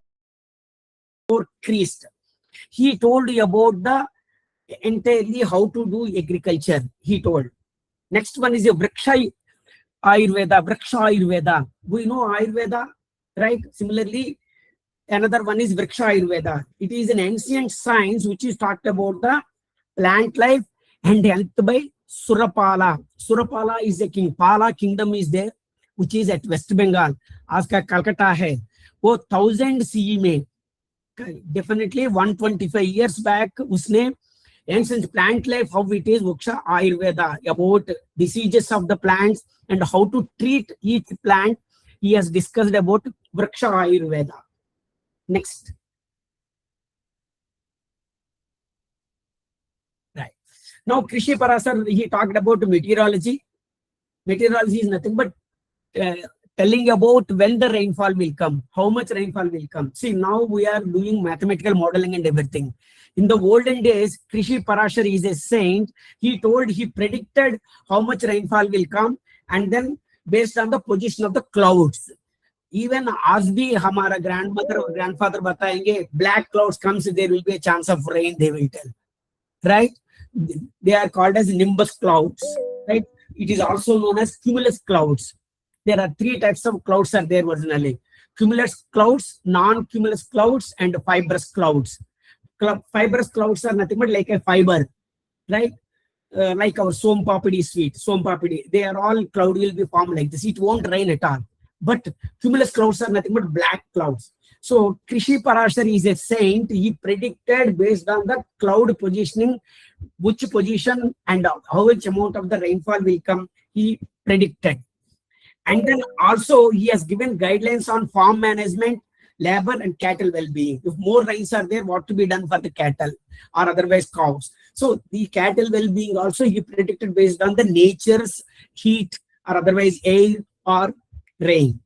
Christ. He told about the entirely how to do agriculture, he told. Next one is a Vriksha Ayurveda. We know Ayurveda, right? Similarly, another one is Vriksha Ayurveda. It is an ancient science which is talked about the plant life and health by Surapala. Surapala is a king. Pala kingdom is there, which is at West Bengal. आज का कलकत्ता है. वो 1000 CE में, definitely 125 years back, उसने ancient plant life, how it is, Vriksha Ayurveda, about diseases of the plants and how to treat each plant. He has discussed about Vriksha Ayurveda. Next. Right. Now, Krishi Parasar, he talked about meteorology. Meteorology is nothing but telling about when the rainfall will come, how much rainfall will come. See, now we are doing mathematical modeling and everything. In the olden days, Krishi Parashar is a saint. He predicted how much rainfall will come, and then based on the position of the clouds. Even as भी हमारा grandmother or grandfather बताएंगे, black clouds comes, there will be a chance of rain, they will tell. Right? They are called as nimbus clouds. Right? It is also known as cumulus clouds. There are three types of clouds are there originally. Cumulus clouds, non-cumulus clouds, and fibrous clouds. Fibrous clouds are nothing but like a fiber, right? Like our som papidi sweet, som papidi. They are all cloud will be formed like this. It won't rain at all. But cumulus clouds are nothing but black clouds. So Krishi Parashar is a saint. He predicted based on the cloud positioning, which position and how much amount of the rainfall will come. He predicted. And then also he has given guidelines on farm management, labor and cattle well-being. If more rains are there, what to be done for the cattle or otherwise cows. So the cattle well-being also he predicted based on the nature's heat or otherwise air or rain.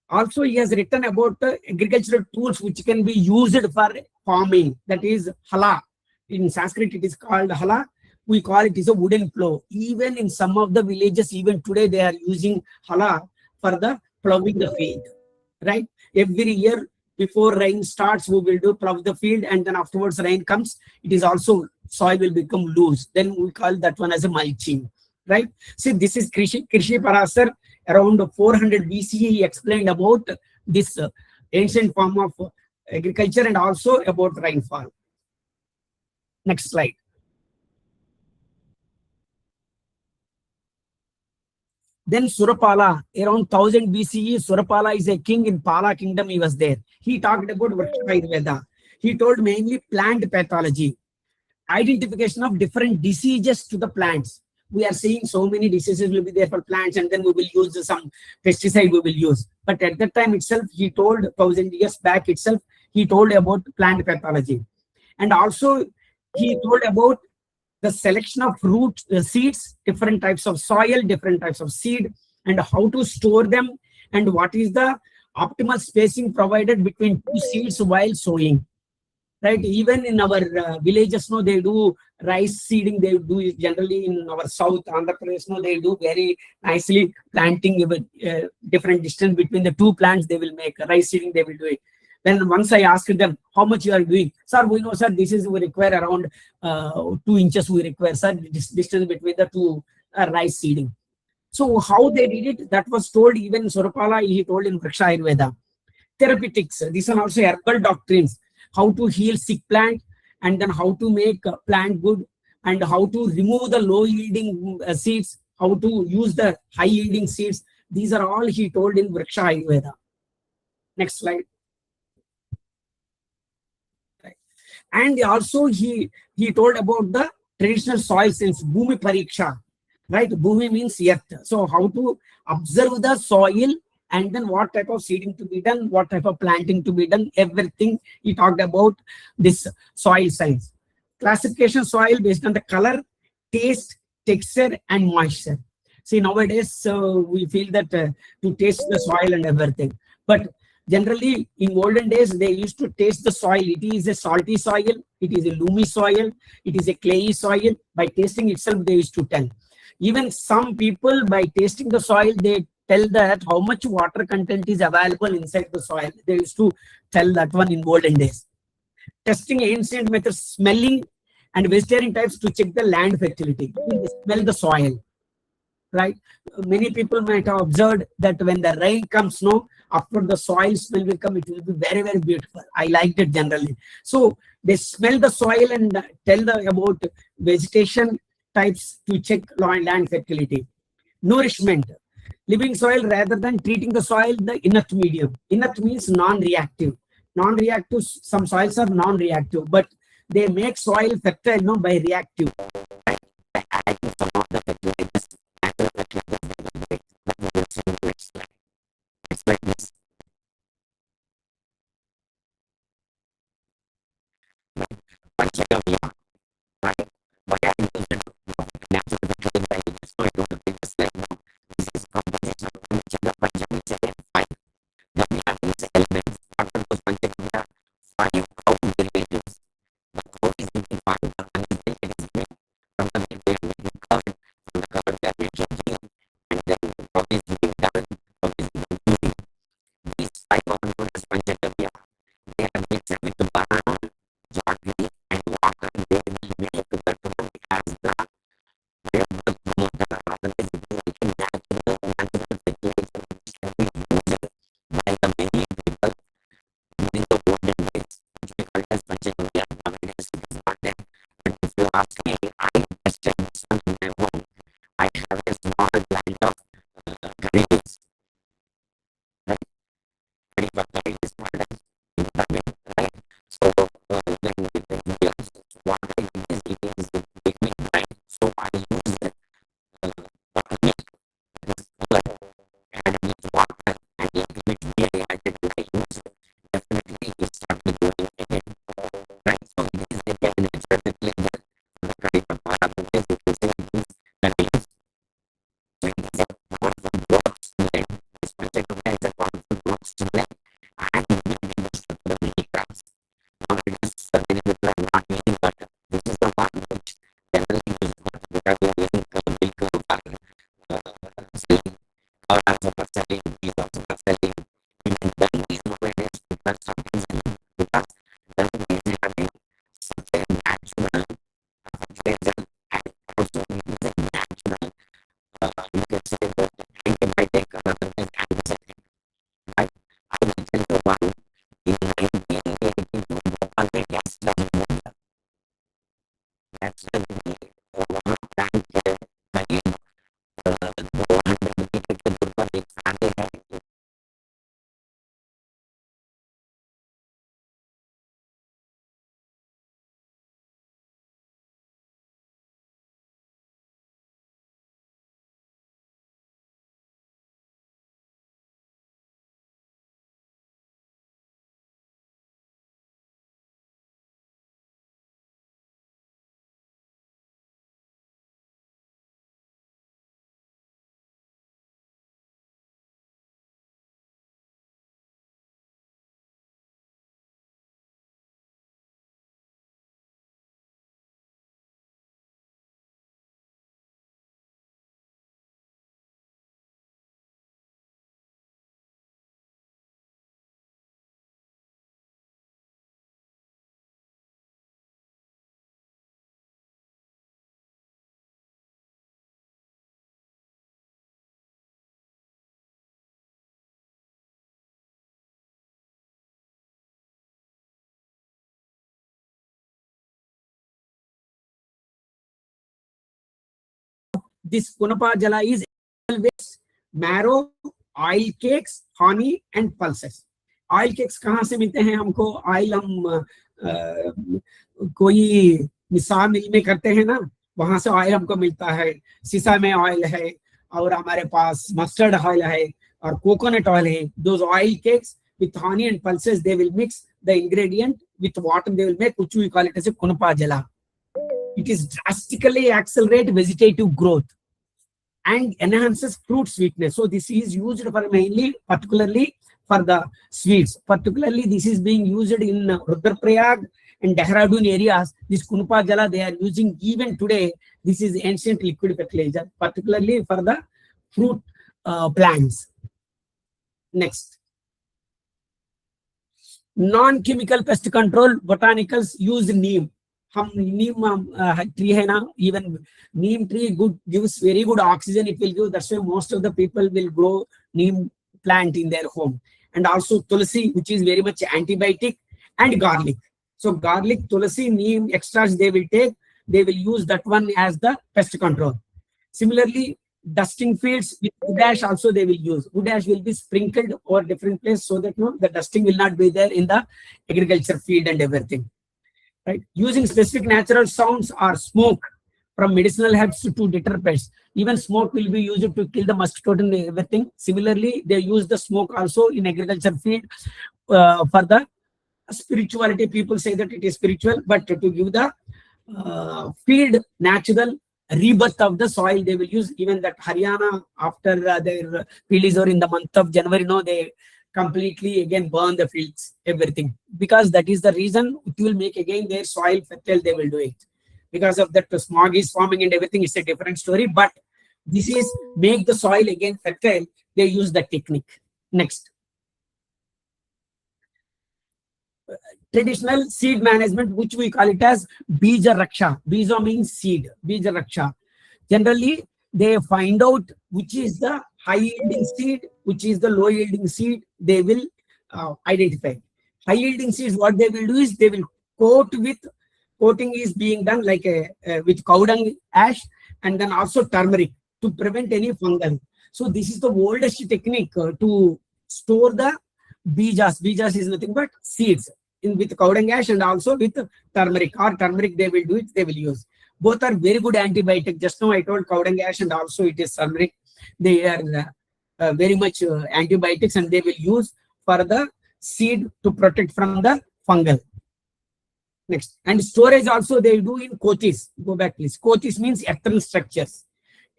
Also he has written about agricultural tools which can be used for farming. That is hala. In Sanskrit it is called hala. We call it is a wooden plow. Even in some of the villages, even today they are using hala for the plowing the field. Right? Every year before rain starts, we will do plow the field, and then afterwards rain comes. It is also soil will become loose. Then we call that one as a mulching. Right? See, this is Krishi Parasar. Around 400 BCE, he explained about this ancient form of agriculture and also about rainfall. Next slide. Then Surapala, around 1000 BCE, Surapala is a king in Pala kingdom. He was there. He talked about Ayurveda. He told mainly plant pathology, identification of different diseases to the plants. We are seeing so many diseases will be there for plants, and then we will use some pesticide we will use. But at that time itself, he told 1000 years back itself, he told about plant pathology. And also he told about the selection of root seeds, different types of soil, different types of seed, and how to store them, and what is the optimal spacing provided between two seeds while sowing. Right? Even in our villages, no, they do rice seeding. They do it generally in our south, Andhra Pradesh, no, they do very nicely planting different distance between the two plants. They will make rice seeding. They will do it. Then once I asked them how much you are doing, sir, we know, sir, this is we require around 2 inches. We require, sir, this distance between the two rice seeding. So how they did it, that was told even Surapala. He told in Vriksha Ayurveda. Therapeutics. These are also herbal doctrines. How to heal sick plant, and then how to make plant good, and how to remove the low yielding seeds, how to use the high yielding seeds. These are all he told in Vriksha Ayurveda. Next slide. Right. And also he told about the traditional soil science, Bhumi Pariksha. Right? Bhumi means earth. So how to observe the soil, and then what type of seeding to be done, what type of planting to be done, everything he talked about this soil science. Classification soil based on the color, taste, texture, and moisture. See, nowadays we feel that to taste the soil and everything. But Generally, in olden days, they used to taste the soil. It is a salty soil, it is a loamy soil, it is a clayey soil. By tasting itself, they used to tell. Even some people, by tasting the soil, they tell that how much water content is available inside the soil. They used to tell that one in olden days. Testing ancient methods, smelling and vegetarian types to check the land fertility. They smell the soil. Right? Many people might have observed that when the rain comes, no, after the soil smell will come, it will be very, very beautiful. I liked it generally. So they smell the soil and tell about vegetation types to check land fertility. Nourishment, living soil rather than treating the soil, the inert medium. Inert means non-reactive. Non-reactive, some soils are non-reactive, but they make soil fertile, no, by reactive. It's like this. Right? But I use it natural fertilizer by this point on the previous slide. Now, this is composition of Panchagya, Panchagya, 5. Then we have these elements. After those Panchagya, 5 cow derivatives. The cow is making 5, the until it is made. From the milk they are making curd, from the curd they are making ghee, and then the cow is giving curd, cow is giving ghee. These 5 are known as Panchagya. They are mixed with the banana, jaggery, and water. They will make the product as the growth promoter. Otherwise, it is like a natural fertilizer which can be used by the many people during the olden days, which we call as Panchagya. Nowadays, it is not there. But if you ask me, I tested this one in my home. I have a small plant of curry leaves. Right? Curry patta is called as in Tamil, right? So when the water is becoming dry, so I use the milk, that is curd, add with water and a little bit dehydrated and I use it. Definitely it started growing again. Right? So it is a definite fertilizer for the curry patta. Otherwise, if you say these curry leaves, so it is a powerful growth stimulant. This Panchagya is a powerful growth stimulant and it will be used for the many crops. Nowadays, many people are not using, but this is the one which generally used because we are using milk selling, or also for selling, these also for selling. Even then, these nowadays people are sometimes selling because then they are having such a natural fertilizer and also it is a natural, you can say that antibiotic or otherwise antiseptic. Right? I will tell you one. In 1982, Bhopal में gas down हो गया. That's when वहाँ tank करीब 200 metre के दूर पर एक साले है. This Kunapa Jala is always marrow, oil cakes, honey and pulses. Oil cakes कहाँ से मिलते हैं हमको? ऑयल हम कोई मिसाल मिल में करते हैं ना, वहां से ऑयल हमको मिलता है. सीसा में ऑयल है और हमारे पास मस्टर्ड ऑयल है और कोकोनट ऑयल है. Those oil cakes with honey and pulses, they will mix the ingredient with water, they will make, which we call it as a kunapa jala. It is drastically accelerate vegetative growth and enhances fruit sweetness. So this is used for mainly, particularly for the sweets. Particularly, this is being used in Rudraprayag and Dehradun areas. This Kunpa Jala they are using even today. This is ancient liquid fertilizer, particularly for the fruit plants. Next. Non-chemical pest control, botanicals use neem. हम नीम tree है ना, even neem tree good gives very good oxygen. It will give. That's why most of the people will grow neem plant in their home. And also tulsi, which is very much antibiotic, and garlic. So garlic, tulsi, neem extracts they will take. They will use that one as the pest control. Similarly, dusting fields with wood ash also they will use. Wood ash will be sprinkled over different places so that the dusting will not be there in the agriculture field and everything. Right? Using specific natural sounds or smoke from medicinal herbs to deter pests. Even smoke will be used to kill the mosquito and everything. Similarly, they use the smoke also in agriculture field for the spirituality. People say that it is spiritual, but to give the field natural rebirth of the soil, they will use. Even that Haryana, after their field is over in the month of January, they completely again burn the fields, everything, because that is the reason it will make again their soil fertile. They will do it because of that smog is forming and everything. It's a different story, but this is make the soil again fertile. They use the technique. Next. Traditional seed management, which we call it as Bija Raksha. Bija means seed. Bija Raksha. Generally, they find out which is the high yielding seed, which is the low yielding seed. They will identify. High yielding seeds, what they will do is they will coat with, coating is being done like with cow dung ash and then also turmeric to prevent any fungal. So this is the oldest technique to store the bijas. Bijas is nothing but seeds with cow dung ash and also with turmeric, or turmeric they will do it, they will use. Both are very good antibiotic. Just now I told cow dung ash and also it is turmeric. They are very much antibiotics, and they will use for the seed to protect from the fungal. Next. And storage also they do in kotis. Go back please. Kotis means earthen structures.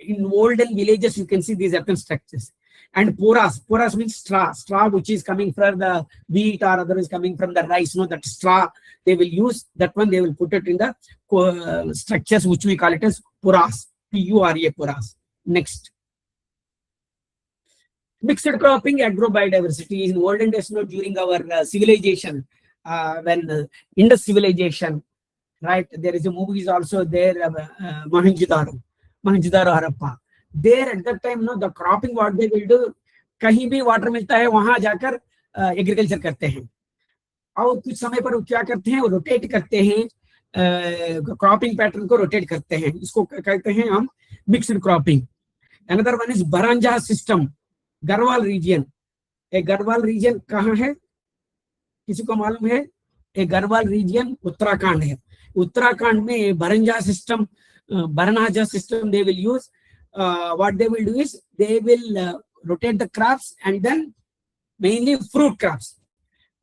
In olden villages you can see these earthen structures. And poras. Poras means straw. Straw which is coming from the wheat or other is coming from the rice. That straw they will use. That one they will put it in the structures which we call it as poras. P-U-R-A, poras. Next. Mixed cropping, agrobiodiversity. In olden days, during our civilization, when Indus civilization, right? There is a movie is also there, Mohenjo-daro Harappa. There at that time, the cropping what they will do, कहीं भी water मिलता है वहां जाकर agriculture करते हैं. और कुछ समय पर क्या करते हैं, रोटेट करते हैं, क्रॉपिंग पैटर्न को रोटेट करते हैं. इसको कहते हैं हम mixed cropping. Another one is Baranja system. Garhwal region. Garhwal region कहाँ है, किसी को मालूम है? गढ़वाल रीजन उत्तराखंड है. उत्तराखंड में Baranaja system, Baranaja system they will use. What they will do is they will rotate the crops and then mainly fruit crops.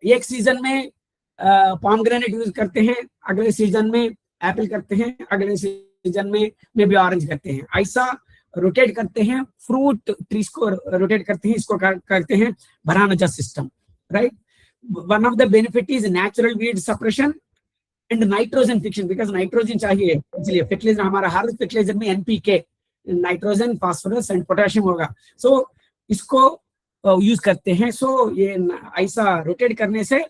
एक सीजन में pomegranate यूज करते हैं, अगले सीजन में एप्पल करते हैं, अगले सीजन में मे बी ऑरेंज करते हैं. ऐसा रोटेट करते हैं, फ्रूट ट्रीज को रोटेट करते हैं. इसको करते हैं Baranaja system, right. One of the benefit is natural weed suppression and nitrogen fixation, because nitrogen चाहिए. इसलिए फर्टिलाइजर हमारा हर फर्टिलाइजर में NPK, nitrogen, phosphorus and potassium होगा. सो इसको यूज करते हैं. सो ये ऐसा रोटेट करने से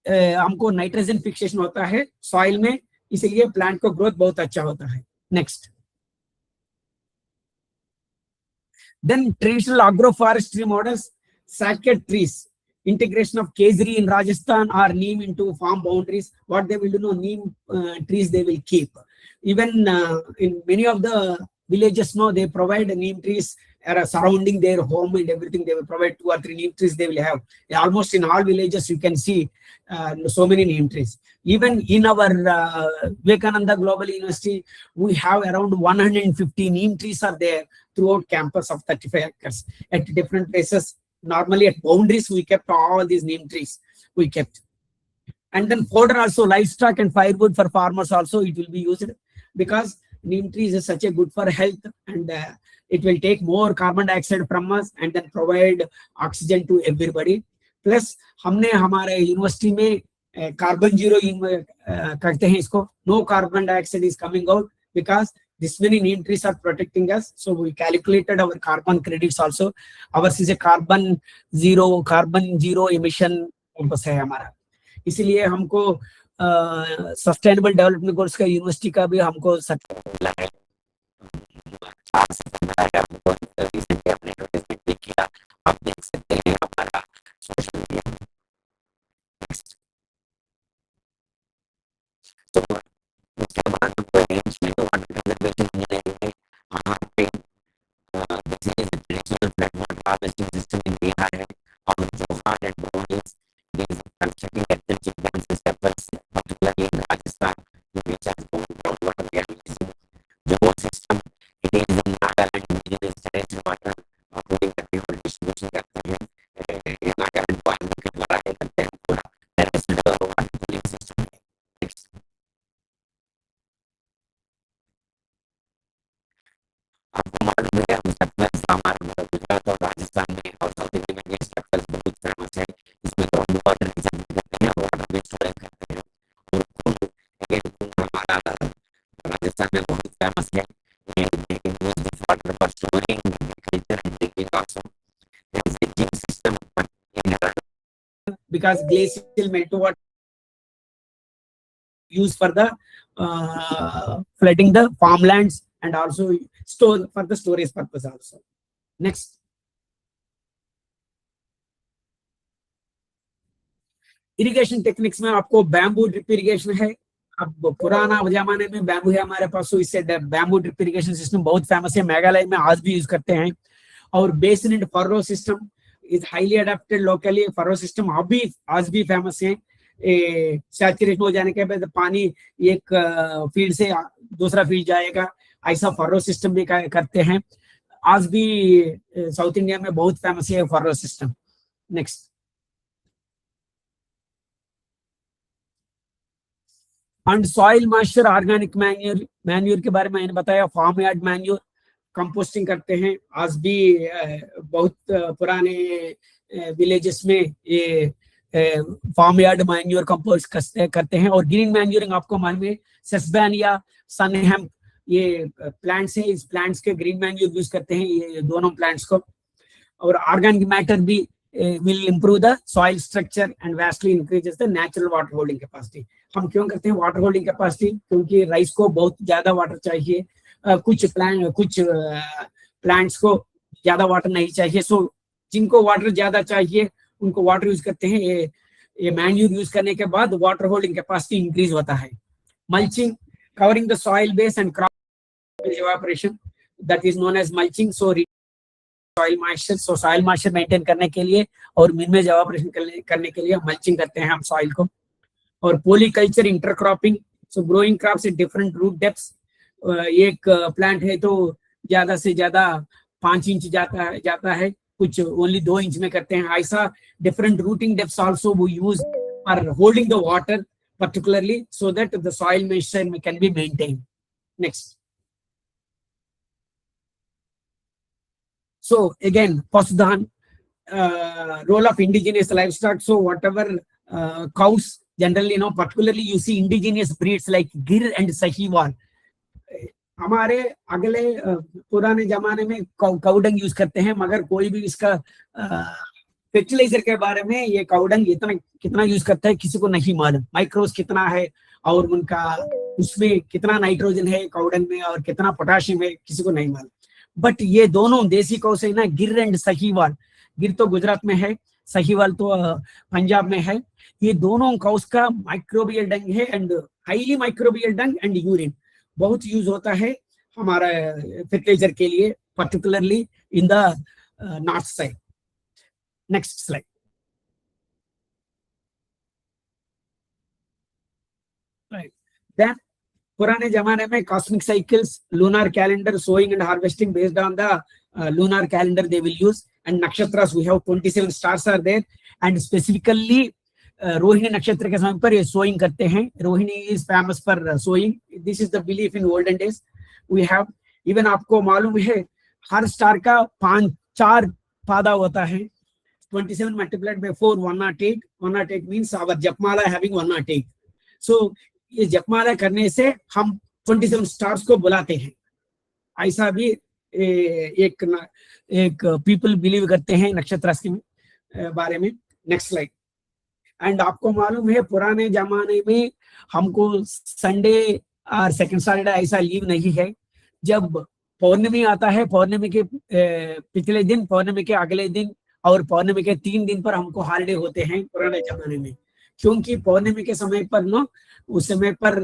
हमको नाइट्रोजन फिक्सेशन होता है सॉइल में, इसलिए प्लांट को ग्रोथ बहुत अच्छा होता है. Next. Then traditional agroforestry models, sacred trees, integration of kezari in Rajasthan or neem into farm boundaries. What they will do, neem trees they will keep. Even in many of the villages, they provide neem trees surrounding their home and everything. They will provide 2 or 3 neem trees they will have. Almost in all villages you can see so many neem trees. Even in our Vivekananda Global University, we have around 150 neem trees are there throughout campus of 35 acres at different places. Normally at boundaries we kept all these neem trees. We kept. And then fodder also, livestock and firewood for farmers also it will be used, because neem trees is such a good for health, and it will take more carbon dioxide from us and then provide oxygen to everybody. Plus हमने हमारे university में carbon zero करते हैं इसको, no carbon dioxide is coming out because this many neem trees are protecting us, so we calculated our carbon credits also. Ours is a carbon zero emission campus है हमारा, इसीलिए हमको sustainable development goals का university का भी हमको आप देख सकते हैं हमारा सोशल मीडिया। तो उसके बाद अरेंजमेंट वाटर कंजर्वेशन इंजीनियरिंग में वहाँ पे this is traditional flood water harvesting system in Bihar है, और जोहार एंड बोनीस is constructing additive check dams and steppers particularly in Rajasthan which has ground water realization. The whole system it is in Nagaland indigenous terrestrial water operating करते हैं और distribution करते हैं, नागालैंड वायु के द्वारा ही करते हैं पूरा terrestrial water cooling system है। आपको मालूम है हम स्टेपल्स हमारे गुजरात और राजस्थान में और साउथ इंडिया में स्टेपल्स बहुत फेमस है। इसमें ग्राउंड वाटर रिजर्व करते हैं, वाटर भी स्टोरेज करते हैं, और कुंड अगेन हमारा राजस्थान में बहुत फेमस है। लेकिन use this water for storing agriculture and drinking also. There is a zing system in because glacial meltwater used for the flooding the farmlands and also store for the storage purpose also. Next, irrigation techniques में आपको bamboo drip irrigation है। अब पुराना जमाने में bamboo है हमारे पास, तो इससे बैम्बू ड्रिप इरिगेशन सिस्टम बहुत फेमस है, मेघालय में आज भी यूज करते हैं। और basin and furrow system is highly adapted locally, furrow system अभी आज भी फेमस है। सैचुरेशन हो जाने के बाद पानी एक फील्ड से दूसरा फील्ड जाएगा, ऐसा फर्रो सिस्टम भी करते हैं। आज भी साउथ इंडिया में बहुत फेमस है furrow system. Next, and soil moisture organic manure के बारे में मैंने बताया। फार्म यार्ड मैन्यूर कंपोस्टिंग करते हैं, आज भी बहुत पुराने विलेजेस में ये फार्म यार्ड मैन्यूर कंपोस्ट करते हैं। और ग्रीन मैन्यूरिंग आपको मालूम है, सेसबैन या सनहैम ये प्लांट्स है, इस प्लांट्स के ग्रीन मैन्यूर यूज करते हैं ये दोनों प्लांट्स को। और ऑर्गेनिक मैटर भी will improve the soil structure and vastly increases the natural water holding capacity. हम क्यों करते हैं वाटर होल्डिंग कैपेसिटी? क्योंकि राइस को बहुत ज्यादा वाटर चाहिए, कुछ प्लांट्स को ज्यादा वाटर नहीं चाहिए, सो जिनको वाटर ज्यादा चाहिए उनको वाटर यूज करते हैं। ये मैन्यूर यूज करने के बाद वाटर होल्डिंग कैपेसिटी इंक्रीज होता है। Mulching, covering the soil base and crop evaporation, that is known as mulching. So soil moisture, so soil moisture maintain करने के लिए और मिनिमाइज इवेपोरेशन करने के लिए मल्चिंग करते हैं हम सॉइल को। और polyculture intercropping, so growing crops at different root depths. एक प्लांट है तो ज्यादा से ज्यादा 5 इंच जाता है, कुछ ओनली 2 इंच में करते हैं। ऐसा डिफरेंट रूटिंग डेप्थ्स आल्सो वो use for holding the water particularly so that the soil moisture can be maintained. Next. So again, Pasudhan, role of indigenous livestock. So whatever cows, generally, particularly you see indigenous breeds like Gir and Sahiwal. हमारे अगले पुराने जमाने में cow dung use करते हैं, मगर कोई भी इसका फर्टिलाइजर के बारे में ये काउडंग कितना यूज करता है किसी को नहीं मालूम। माइक्रोस कितना है और उनका उसमें कितना नाइट्रोजन है काउडंग में और कितना पोटाशियम है किसी को नहीं मालूम। बट ये दोनों देसी काउस है ना, गिर एंड सहीवाल। गिर तो गुजरात में है, सहीवाल तो पंजाब में है। ये दोनों काउस का माइक्रोबियल डंग है and highly microbial dung and urine बहुत यूज होता है हमारा फर्टिलाइजर के लिए, particularly in the north side. Next slide. Then पुराने जमाने में cosmic cycles, lunar calendar, sowing and harvesting based on the lunar calendar they will use, and nakshatras we have 27 stars are there, and specifically Rohini नक्षत्र के समय पर ये sowing करते हैं। Rohini is famous for sowing, this is the belief in olden days we have. Even आपको मालूम है हर स्टार का 5-4 पादा होता है, 27 multiplied by 4, 108. 108 means our Japmala having 108. So ये जपमाला करने से हम 27 स्टार्स को बुलाते हैं, ऐसा भी एक पीपल बिलीव करते हैं नक्षत्र के बारे में. Next slide. एंड आपको मालूम है पुराने जमाने में हमको संडे और सेकंड सैटरडे ऐसा लीव नहीं है. जब पौर्णमी आता है, पौर्णमी के पिछले दिन, पौर्णमी के अगले दिन और पौर्णमी के 3 दिन पर हमको हॉलिडे होते हैं पुराने जमाने में. क्योंकि पौर्णमी के समय पर उस समय पर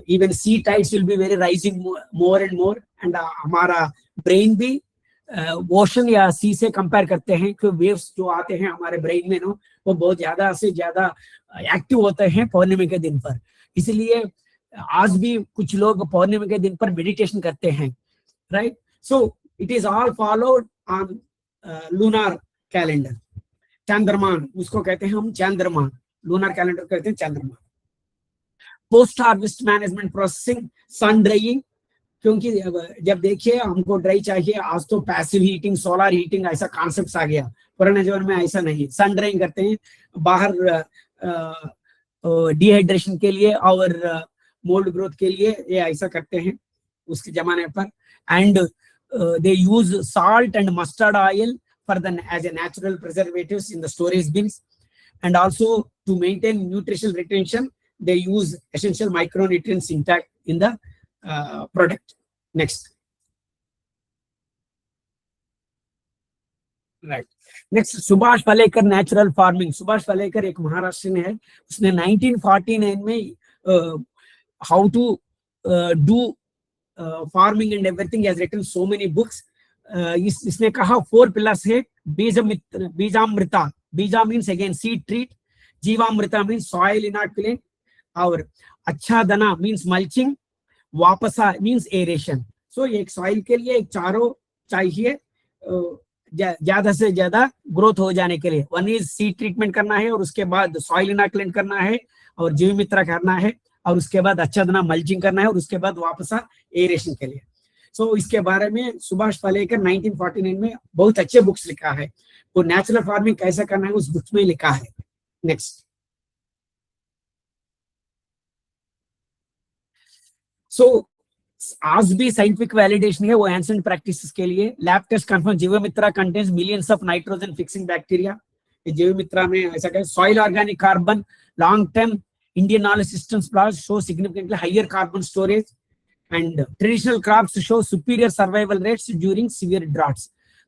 even sea tides will be very rising more and more, and हमारा ब्रेन भी ओशन या सी से कंपेयर करते हैं कि वेव्स जो आते हैं हमारे ब्रेन में वो बहुत ज्यादा से ज्यादा एक्टिव होते हैं पौर्णमी के दिन पर. इसलिए आज भी कुछ लोग पौर्णमी के दिन पर मेडिटेशन करते हैं, right. So it is all followed on lunar calendar. चंद्रमान उसको कहते हैं हम, चंद्रमान. लूनार कैलेंडर कहते हैं चंद्रमान. Post harvest management processing, sun drying. क्योंकि जब देखिए हमको ड्राई चाहिए, आज तो पैसिव हीटिंग, सोलर हीटिंग ऐसा कॉन्सेप्ट आ गया. पुराने जमाने में ऐसा नहीं. सन ड्राइंग करते हैं बाहर डिहाइड्रेशन के लिए और मोल्ड ग्रोथ के लिए, ये ऐसा करते हैं उसके जमाने पर. And they use salt and mustard oil for the as a natural preservatives in the storage bins, and also to maintain nutritional retention they use essential micronutrients intact in the product. Next. Right. Next, Subhash Palekar natural farming. Subhash Palekar एक महाराष्ट्र है. उसने 1949 में how to do farming and everything has written so many books. इसने कहा 4 pillars है. बीजामृता, बीजा means again seed treat, जीवामृता मीन्स सॉइल इनॉक्युलेंट, और अच्छा दाना मीन्स मल्चिंग, वापसा मीन्स एरेशन. सो एक सॉइल के लिए एक चारों चाहिए ज्यादा से ज्यादा ग्रोथ हो जाने के लिए. वन इज सीड ट्रीटमेंट करना है, और उसके बाद सॉइल इनॉक्युलेंट करना है, और जीव मित्र करना है, और उसके बाद अच्छा दाना मल्चिंग करना है, और उसके बाद वापसा एरेशन के लिए. सो इसके बारे में सुभाष पालेकर 1949 में बहुत अच्छे बुक्स लिखा है. वो नेचुरल फार्मिंग कैसे करना है उस बुक्स में लिखा है. नेक्स्ट. सो आज भी साइंटिफिक वैलिडेशन है वो एंशिएंट प्रैक्टिसेस के लिए. लैब टेस्ट कंफर्म जीवमित्रा contains millions of nitrogen fixing bacteria. जीवमित्रा में ऐसा कहे. Soil organic carbon long term Indian knowledge systems plot show significantly higher carbon storage, and traditional crops show superior survival rates during severe droughts.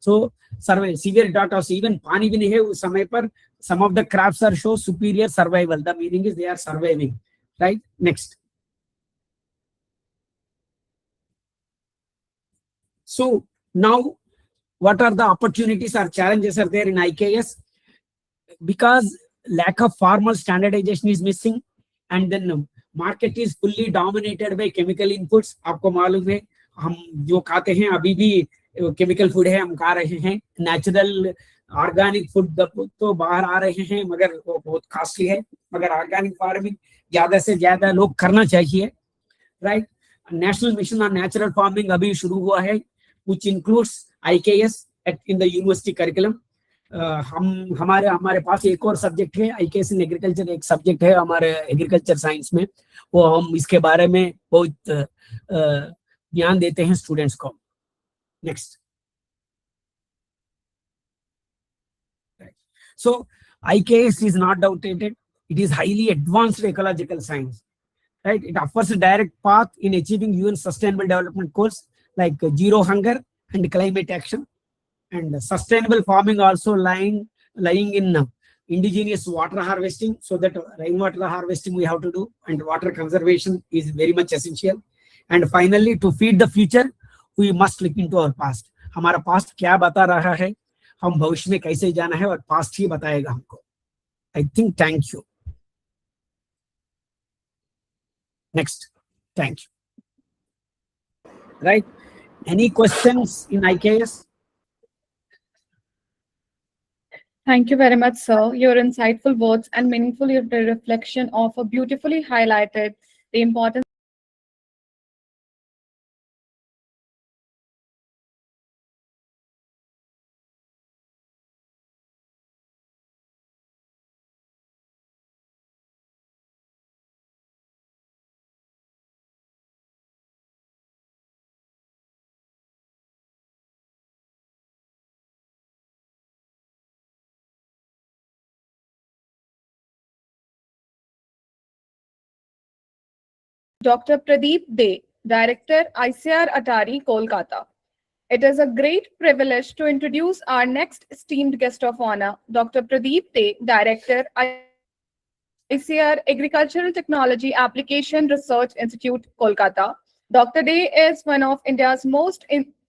So severe droughts, even पानी भी नहीं है उस समय पर, some of the crops are show superior survival. The meaning is they are surviving, right? Next. So now what are the opportunities or challenges are there in IKS? Because lack of formal standardization is missing, and then market is fully dominated by chemical inputs. आपको मालूम है हम जो खाते हैं अभी भी chemical food है, हम खा रहे हैं. नेचुरल ऑर्गेनिक फूड तो बाहर आ रहे हैं, मगर वो बहुत कॉस्टली है. मगर ऑर्गेनिक फार्मिंग ज्यादा से ज्यादा लोग करना चाहिए, right. National mission on natural farming अभी शुरू हुआ है, which includes IKS in the university curriculum. हमारे पास एक और सब्जेक्ट है IKS इन एग्रीकल्चर, एक सब्जेक्ट है हमारे एग्रीकल्चर साइंस में. वो हम इसके बारे में बहुत ज्ञान देते हैं स्टूडेंट्स को. Next. So IKS is not outdated. It is highly advanced ecological science, right? It offers a direct path in achieving UN Sustainable Development Goals like zero hunger and climate action. And sustainable farming also lying in indigenous water harvesting, so that rainwater harvesting we have to do, and water conservation is very much essential. And finally, to feed the future, we must look into our past. हमारा past क्या बता रहा है, हम भविष्य में कैसे जाना है, और past ही बताएगा हमको. I think. Thank you. Next. Thank you. Right. Any questions in IKS? Thank you very much, sir. Your insightful words and meaningful reflection of a beautifully highlighted the importance Dr. Pradip, Director, ICAR-ATARI-Kolkata. It is a great privilege to introduce our next esteemed guest of honor, Dr. Pradip, Director, ICAR Agricultural Technology Application Research Institute, Kolkata. Dr. Day is one of India's most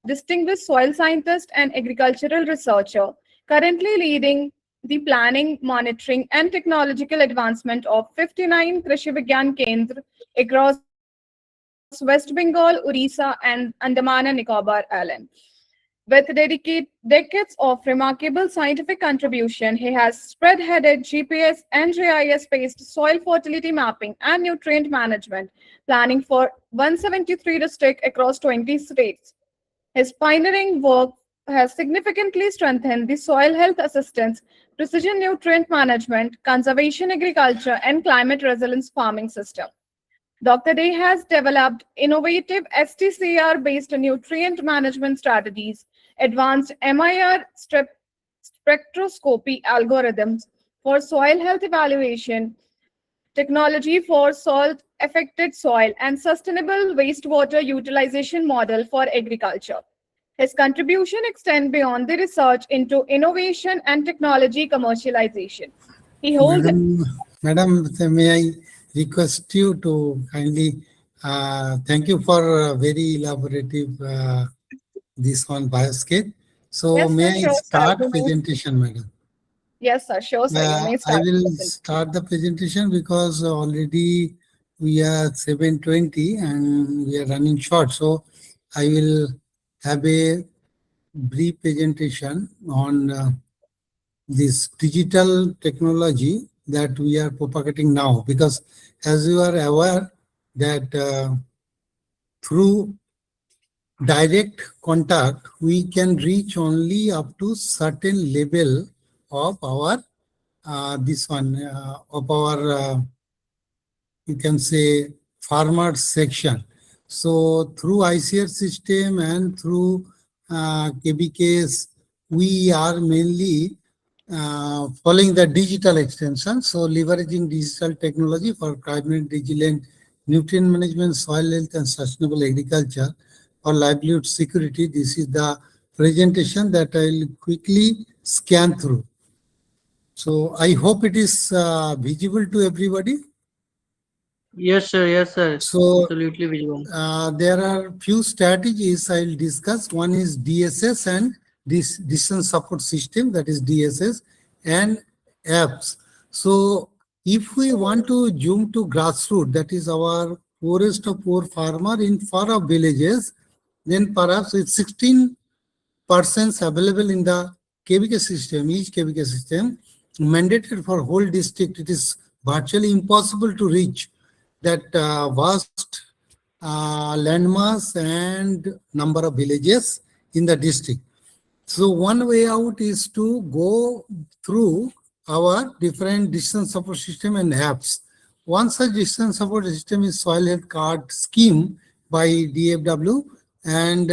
distinguished soil scientist and agricultural researcher, currently leading the planning, monitoring, and technological advancement of 59 Krishi Vigyan Kendra across West Bengal, Orissa, and Andaman and Nicobar Islands. With decades of remarkable scientific contribution, he has spearheaded GPS and GIS-based soil fertility mapping and nutrient management planning for 173 districts across 20 states. His pioneering work has significantly strengthened the soil health assistance, precision nutrient management, conservation agriculture, and climate resilience farming system. Dr. Day has developed innovative STCR-based nutrient management strategies, advanced MIR spectroscopy algorithms for soil health evaluation, technology for salt-affected soil, and sustainable wastewater utilization model for agriculture. His contribution extends beyond the research into innovation and technology commercialization. He holds Madam, may I request you to kindly thank you for a very elaborative this one bioscape. So Yes, may sir, I sure, sir. start You may- presentation, madam? Yes, sir. Sure, sir. You may I start. will start the presentation because already we are 7:20 and we are running short. So I will have a brief presentation on this digital technology that we are propagating now, because as you are aware that through direct contact we can reach only up to certain level of our you can say farmer section. So through ICR system and through KBKs, we are mainly following the digital extension. So leveraging digital technology for climate resilient nutrient management, soil health, and sustainable agriculture for livelihood security. This is the presentation that I will quickly scan through. So I hope it is visible to everybody. Yes, sir. Yes, sir. So Absolutely visible. there are few strategies I will discuss. One is DSS and this decision support system, that is DSS, and apps. So if we want to zoom to grassroots, that is our poorest of poor farmer in far off villages, then perhaps it's 16% available in the KVK system, each KVK system, mandated for whole district. It is virtually impossible to reach that vast landmass and number of villages in the district. So one way out is to go through our different decision support system and apps. One such decision support system is Soil Health Card Scheme by DFW, and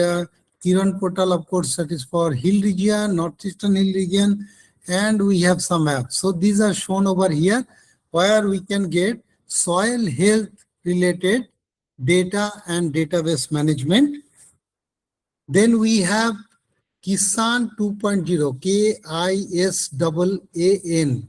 Kiran portal, of course, that is for hill region, northeastern hill region, and we have some apps. So these are shown over here where we can get soil health related data and database management. Then we have Kisan 2.0, KISAAN,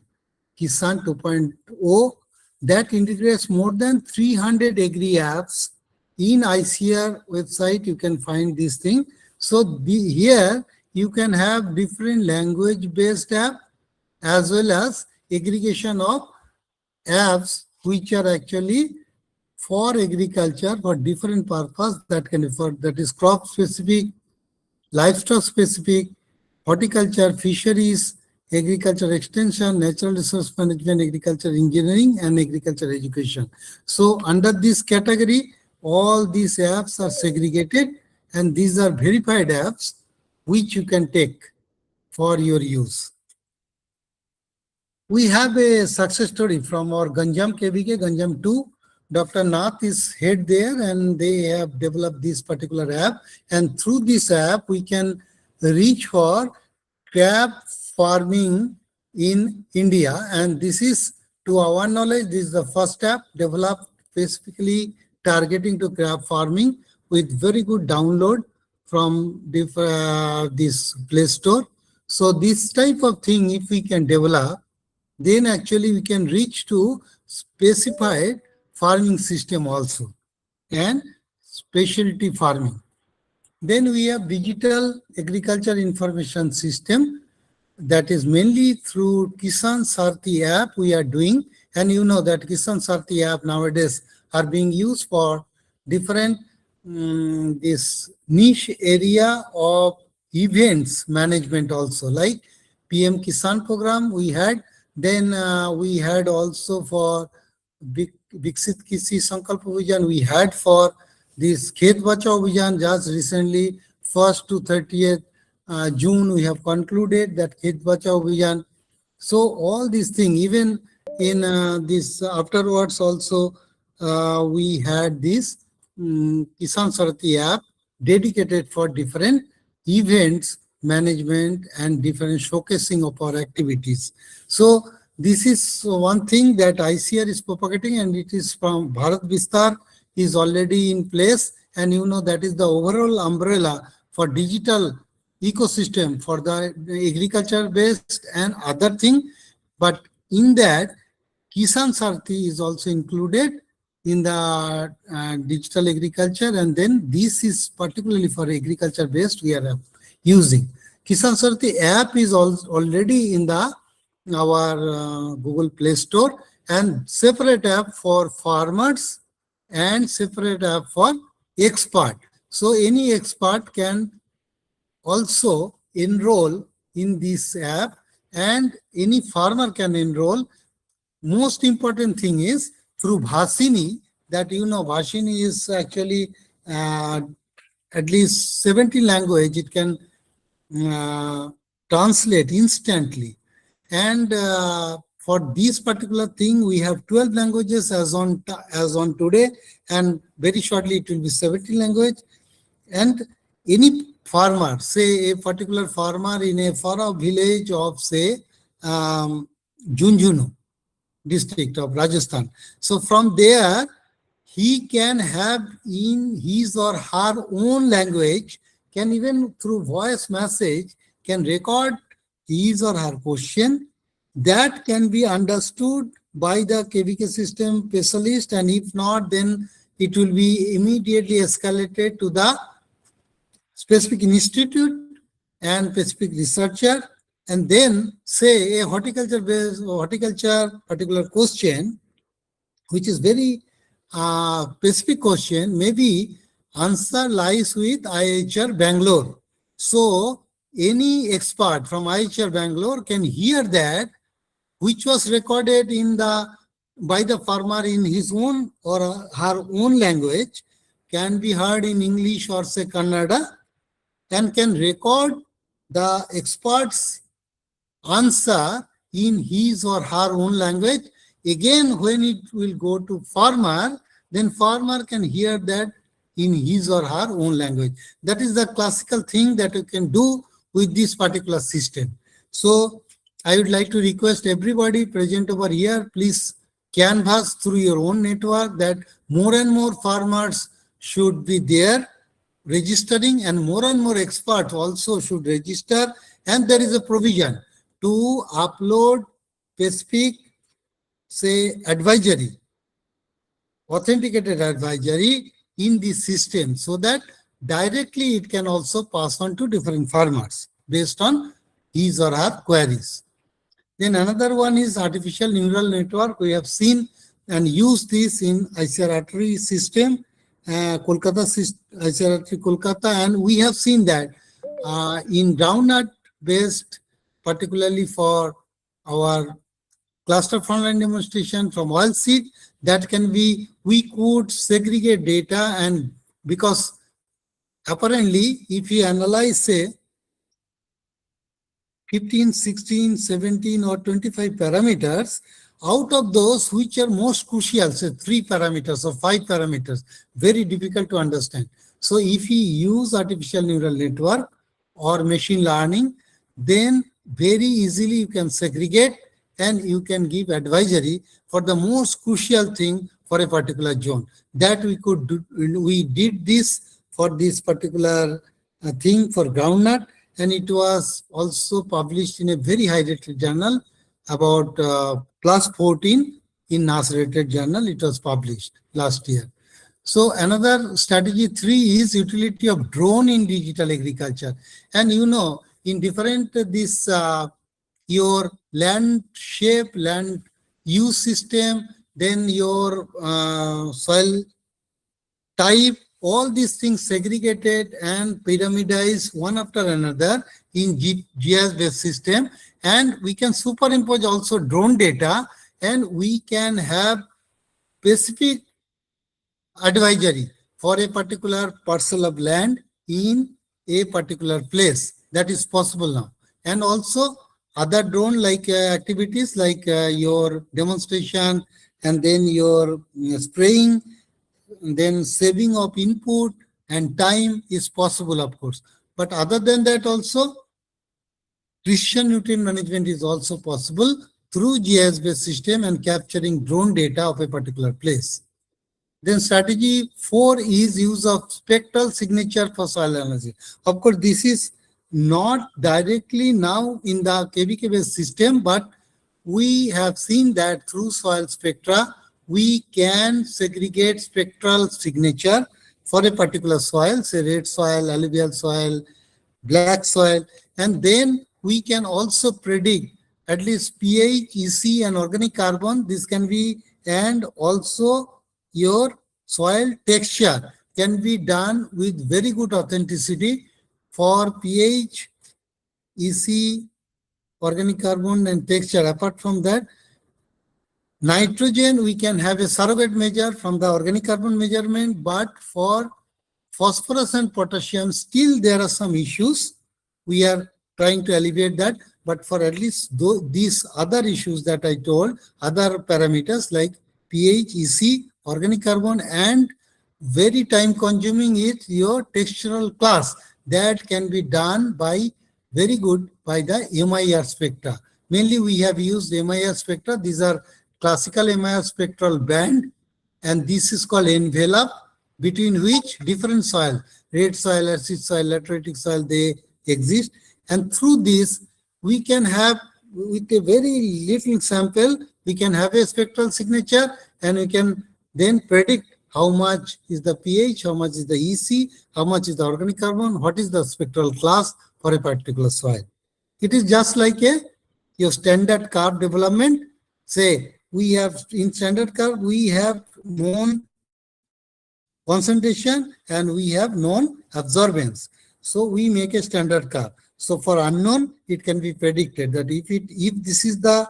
Kisan 2.0, that integrates more than 300 agri apps. In ICR website, you can find this thing. So here you can have different language-based app as well as aggregation of apps which are actually for agriculture for different purpose that can refer, that is crop specific, livestock specific, horticulture, fisheries, agriculture extension, natural resource management, agriculture engineering, and agriculture education. So under this category, all these apps are segregated, and these are verified apps which you can take for your use. We have a success story from our Ganjam KVK, Ganjam 2. Dr. Nath is head there, and they have developed this particular app. And through this app, we can reach for crab farming in India. And this is, to our knowledge, this is the first app developed specifically targeting to crab farming with very good download from this Play Store. So this type of thing, if we can develop, then actually we can reach to specified farming system also and specialty farming. Then we have digital agriculture information system, that is mainly through Kisan Sarthi app we are doing. And you know that Kisan Sarthi app nowadays are being used for different this niche area of events management also, like PM Kisan program we had. Then we had also for Viksit Kisi Sankalp Abhijan, we had for this Khet Bachao Abhijan just recently, 1st to 30th June, we have concluded that Khet Bachao Abhijan. So all these things, even in this afterwards also, we had this Kisan Sarthi app dedicated for different events management and different showcasing of our activities. So this is one thing that ICAR is propagating, and it is from Bharat Vistar is already in place. And you know that is the overall umbrella for digital ecosystem for the agriculture based and other thing. But in that, Kisan Sarthi is also included in the digital agriculture, and then this is particularly for agriculture based we are using. Kisan Sarthi app is already in the our Google Play Store, and separate app for farmers and separate app for expert. So any expert can also enroll in this app, and any farmer can enroll. Most important thing is through Bhasini, that you know Bhasini is actually at least 70 language it can translate instantly. And for this particular thing, we have 12 languages as on today, and very shortly it will be 70 language. And any farmer, say a particular farmer in a far off village of say Junjunu district of Rajasthan. So from there, he can have in his or her own language, can even through voice message, can record his or her question that can be understood by the KVK system specialist, and if not, then it will be immediately escalated to the specific institute and specific researcher. And then say a horticulture particular question, which is very specific question, maybe answer lies with IHR Bangalore. So any expert from IHR Bangalore can hear that, which was recorded in by the farmer in his own or her own language, can be heard in English or say Kannada, and can record the expert's answer in his or her own language. Again, when it will go to farmer, then farmer can hear that in his or her own language. That is the classical thing that you can do with this particular system. So I would like to request everybody present over here, please canvass through your own network that more and more farmers should be there registering, and more experts also should register. And there is a provision to upload specific, say, advisory, authenticated advisory in the system, so that directly it can also pass on to different farmers based on his or her queries. Then another one is artificial neural network. We have seen and used this in ICAR-ATARI system, Kolkata ICAR-ATARI-Kolkata, and we have seen that in groundnut based, particularly for our cluster frontline demonstration from oilseed, that can be, we could segregate data, and because apparently if you analyze say 15, 16, 17 or 25 parameters, out of those which are most crucial, say 3 parameters or 5 parameters, very difficult to understand. So if you use artificial neural network or machine learning, then very easily you can segregate and you can give advisory for the most crucial thing for for a particular zone. That we could do, we did this for this particular thing for groundnut, and it was also published in a very high rated journal about plus 14 in NAS rated journal. It was published last year. So another strategy 3 is utility of drone in digital agriculture. And you know, in different this your land shape, land use system, then your soil type, all these things segregated and pyramidized one after another in GIS-based system. And we can superimpose also drone data, and we can have specific advisory for a particular parcel of land in a particular place. That is possible now. And also other drone like activities like your demonstration, and then your spraying, then saving of input and time is possible, of course. But other than that also, precision nutrient management is also possible through GIS-based system and capturing drone data of a particular place. Then strategy 4 is use of spectral signature for soil analysis. Of course, this is not directly now in the KVK-based system, but we have seen that through soil spectra, we can segregate spectral signature for a particular soil, say red soil, alluvial soil, black soil, and then we can also predict at least pH, EC, and organic carbon. This can be, and also your soil texture can be done with very good authenticity for pH, EC, organic carbon, and texture. Apart from that, nitrogen, we can have a surrogate measure from the organic carbon measurement, but for phosphorus and potassium, still there are some issues. We are trying to alleviate that, but for at least these other issues that I told, other parameters like pH, EC, organic carbon, and very time consuming is your textural class. That can be done by very good by the MIR spectra. Mainly we have used MIR spectra. These are classical MIR spectral band, and this is called envelope, between which different soil, red soil, acid soil, lateritic soil, they exist. And through this, we can have, with a very little sample, we can have a spectral signature, and we can then predict how much is the pH, how much is the EC, how much is the organic carbon, what is the spectral class for a particular soil. It is just like your standard curve development. Say, we have in standard curve, we have known concentration and we have known absorbance. So we make a standard curve. So for unknown, it can be predicted that if this is the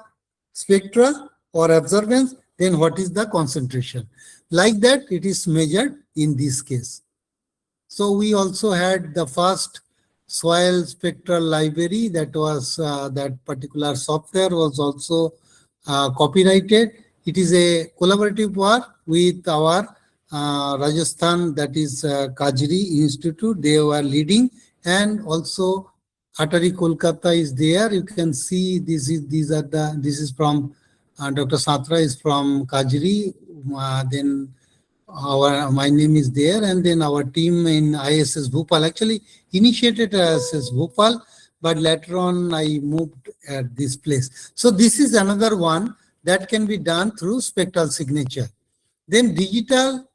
spectra or absorbance, then what is the concentration? Like that, it is measured in this case. So we also had the first soil spectral library, that was that particular software was also copyrighted. It is a collaborative work with our Rajasthan, that is Kajri Institute. They were leading, and also ATARI-Kolkata is there. You can see this is from Dr. Satra is from Kajri. Then my name is there, and then our team in ISS Bhopal actually initiated ISS Bhopal, but later on I moved at this place. So this is another one that can be done through spectral signature. Then digital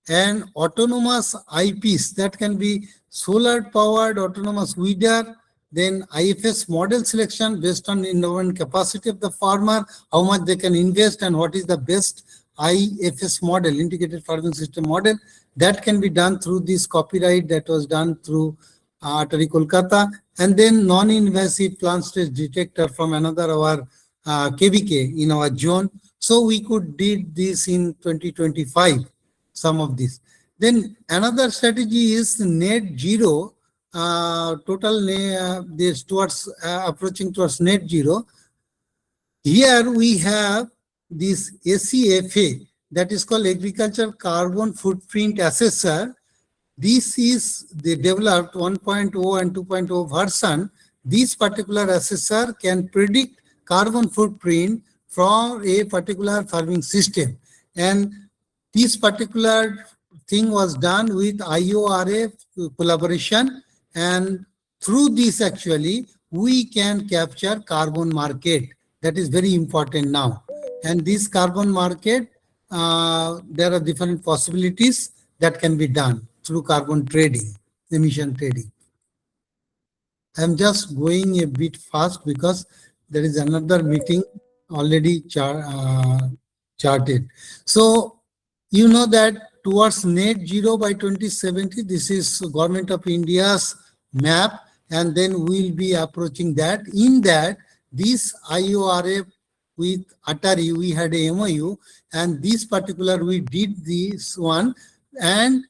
and autonomous eyepiece, that can be solar powered autonomous weeder. Then IFS model selection based on innovation capacity of the farmer, how much they can invest, and what is the best IFS model, integrated farming system model. That can be done through this copyright that was done through ATARI-Kolkata. And then non-invasive plant stress detector from another our KVK in our zone. So we could did this in 2025, some of this. Then another strategy is net zero, this towards approaching towards net zero. Here we have this ACFA, that is called Agriculture Carbon Footprint Assessor. This is the developed 1.0 and 2.0 version. This particular assessor can predict carbon footprint from a particular farming system. And this particular thing was done with IORA collaboration, and through this actually we can capture carbon market. That is very important now. And this carbon market, there are different possibilities that can be done through carbon trading, emission trading. I'm just going a bit fast because there is another meeting already charted. So you know that towards net zero by 2070, this is Government of India's map, and then we'll be approaching that. In that, this IORA with ATARI, we had a MOU, and this particular, we did this one. And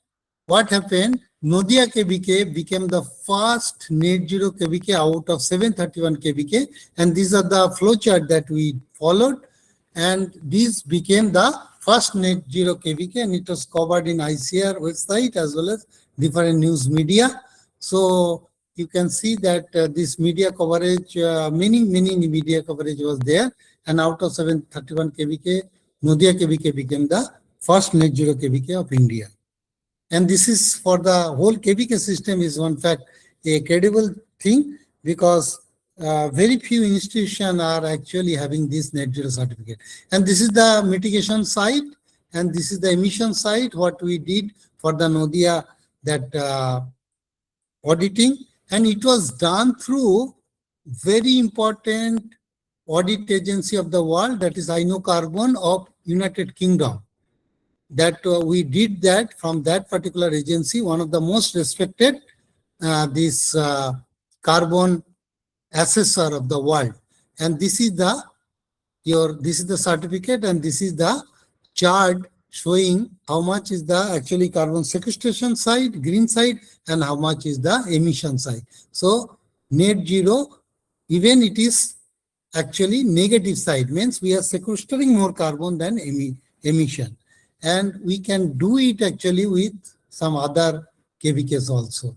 what happened? Nadia KBK became the first net zero KBK out of 731 KBK, and these are the flowchart that we followed, and this became the first net zero KBK, and it was covered in ICAR website as well as different news media. So you can see that this media coverage, many media coverage was there, and out of 731 KBK, Nadia KBK became the first net zero KBK of India. And this is for the whole KBK system is one fact a credible thing, because very few institutions are actually having this net zero certificate. And this is the mitigation side, and this is the emission side, what we did for the Nadia, that auditing. And it was done through very important audit agency of the world, that is ICAR of United Kingdom. That we did that from that particular agency, one of the most respected this carbon assessor of the world. And this is the certificate, and this is the chart showing how much is the actually carbon sequestration side, green side, and how much is the emission side. So net zero, even it is actually negative side, means we are sequestering more carbon than emission. And we can do it actually with some other KVKs also.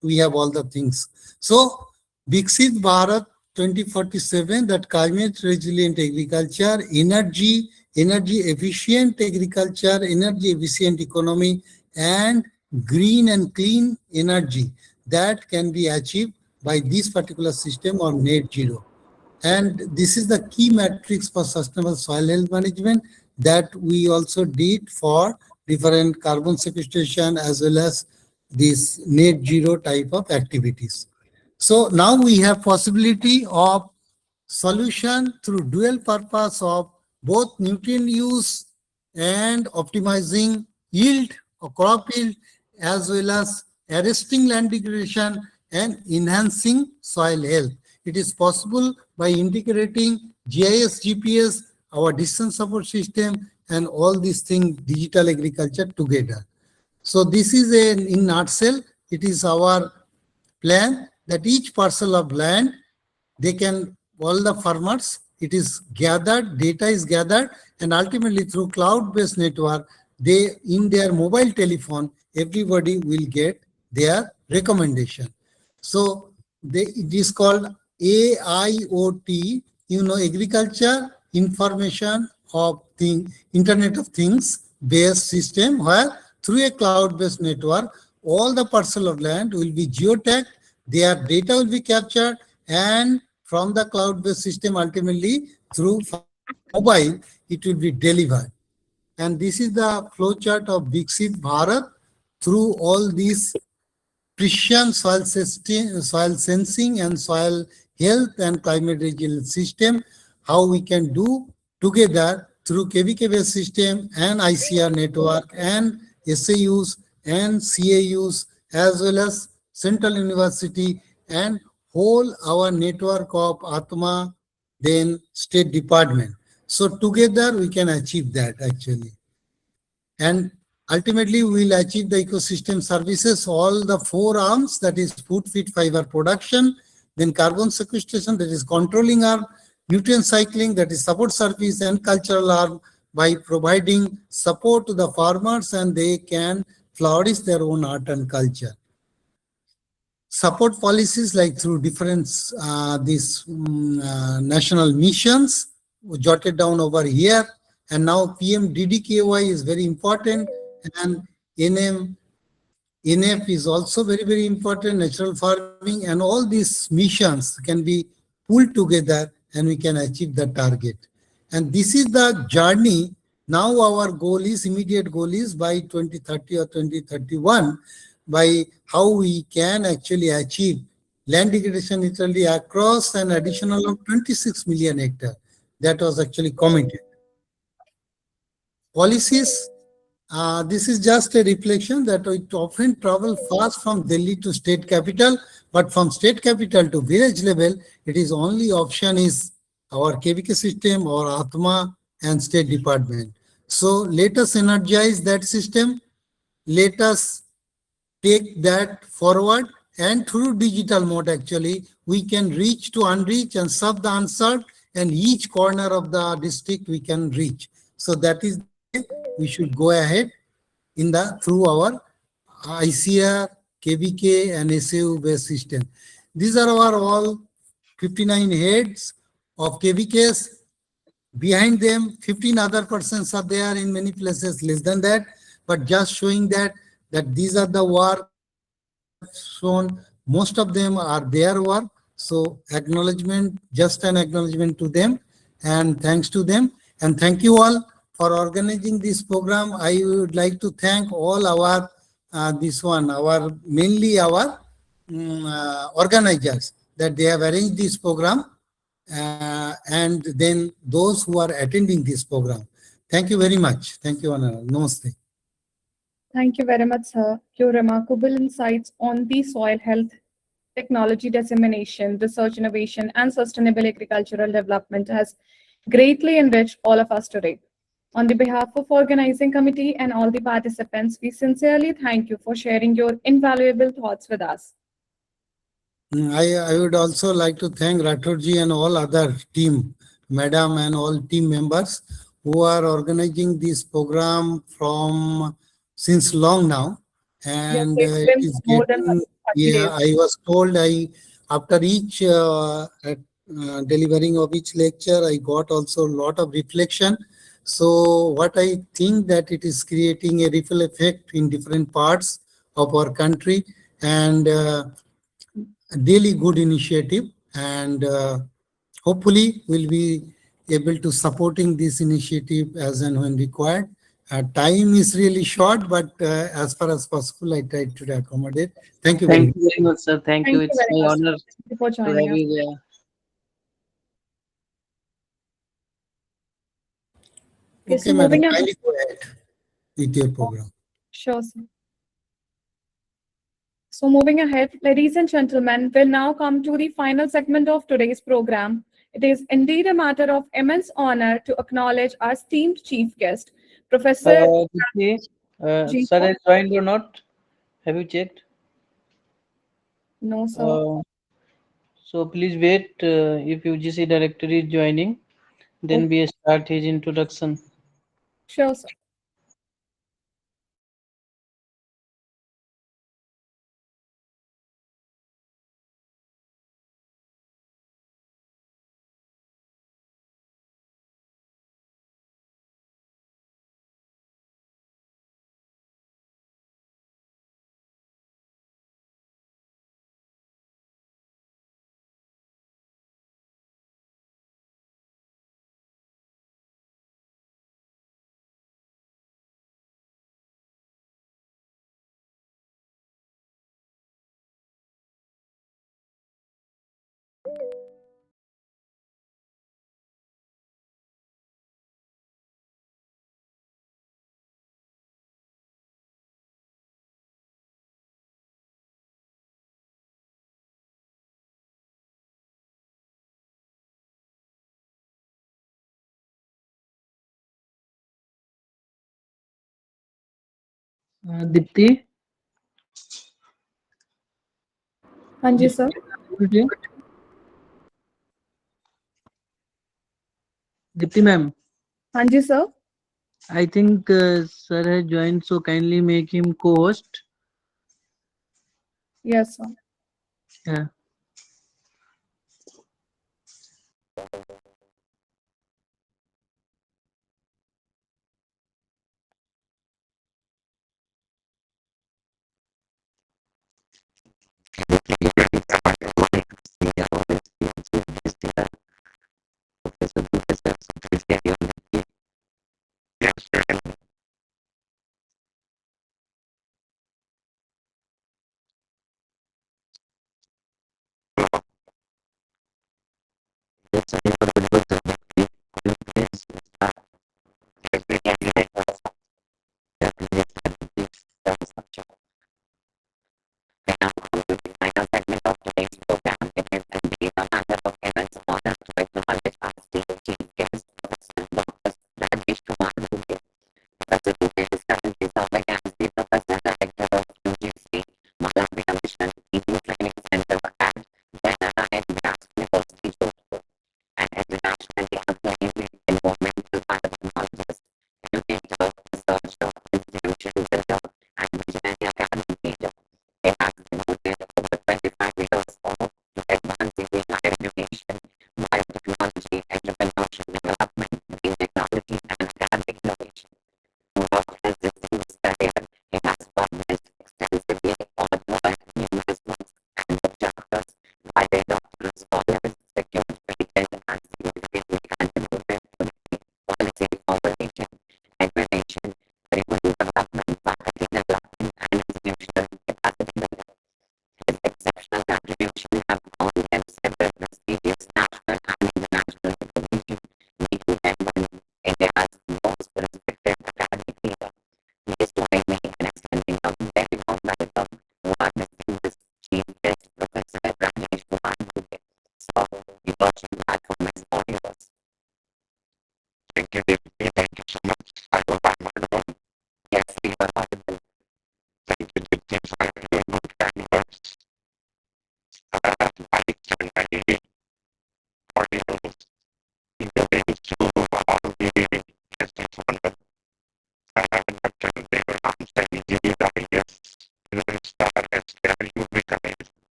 We have all the things. So Viksit Bharat 2047, that climate resilient agriculture, energy efficient agriculture, energy efficient economy, and green and clean energy, that can be achieved by this particular system of net zero. And this is the key matrix for sustainable soil health management that we also did for different carbon sequestration as well as this net zero type of activities. So now we have possibility of solution through dual purpose of both nutrient use and optimizing yield or crop yield, as well as arresting land degradation and enhancing soil health. It is possible by integrating GIS, GPS, our distance support system, and all these things, digital agriculture together. So this is in nutshell, it is our plan that each parcel of land, they can, all the farmers, it is gathered, data is gathered, and ultimately through cloud-based network, they, in their mobile telephone, everybody will get their recommendation. So it is called AIoT, agriculture information of thing, Internet of Things based system, where through a cloud-based network, all the parcel of land will be geotagged, their data will be captured, and from the cloud-based system, ultimately through mobile, it will be delivered. And this is the flowchart of Viksit Bharat through all these precision soil sensing and soil health and climate resilience system, how we can do together through KVK-based system and ICR network and SAUs and CAUs, as well as Central University and whole our network of Atma, then State Department. So together we can achieve that actually. And ultimately we will achieve the ecosystem services, all the four arms, that is food, feed, fiber production, then carbon sequestration, that is controlling arm, nutrient cycling, that is support service, and cultural arm, by providing support to the farmers and they can flourish their own art and culture. Support policies like through different national missions jotted down over here, and now PMDDKY is very important, and NF is also very, very important, natural farming, and all these missions can be pulled together and we can achieve the target. And this is the journey. Now our goal is, immediate goal is by 2030 or 2031, by how we can actually achieve land degradation neutrality across an additional of 26 million hectare. That was actually committed. Policies, this is just a reflection that it often travel fast from Delhi to state capital, but from state capital to village level, it is only option is our KVK system or Atma and state department. So let us energize that system. Let us take that forward, and through digital mode actually we can reach to unreached and serve the unserved, and each corner of the district we can reach. So that is the way we should go ahead in the through our ICR, KVK and SAU based system. These are our all 59 heads of KVKs. Behind them 15 other persons are there, in many places less than that, but just showing that these are the work I have shown. Most of them are their work. So acknowledgement, just an acknowledgement to them, and thanks to them, and thank you all for organizing this program. I would like to thank all our mainly our organizers, that they have arranged this program, and then those who are attending this program. Thank you very much. Thank you, Anna. Namaste. Thank you very much, sir. Your remarkable insights on the soil health, technology dissemination, research innovation, and sustainable agricultural development has greatly enriched all of us today. On the behalf of organizing committee and all the participants, we sincerely thank you for sharing your invaluable thoughts with us. I would also like to thank Rathorji and all other team, madam and all team members who are organizing this program from since long now. And Yes, it it's been is more than getting, 30 days. I was told after each delivering of each lecture, I got also a lot of reflection. So what I think that it is creating a ripple effect in different parts of our country, and really good initiative, and hopefully we'll be able to supporting this initiative as and when required. Time is really short, but as far as possible, I tried to accommodate. Thank you very Thank much. you very much, sir. Thank you. It's very my much. honor Thank you for to have joining us. you there. Okay, Okay, so madam, moving ahead. kindly go ahead with your program. Sure, sir. So moving ahead, ladies and gentlemen, we'll now come to the final segment of today's program. It is indeed a matter of immense honor to acknowledge our esteemed chief guest, Professor Dipti, Ji. sir has joined or not? Have you checked? No, sir. So please wait. If UGC director is joining, then we start his introduction. Sure, sir. Dipti, हाँ जी, sir. Dipti ma'am, हाँ जी, sir. I think sir has joined, so kindly make him co-host. Yes, sir. Yeah.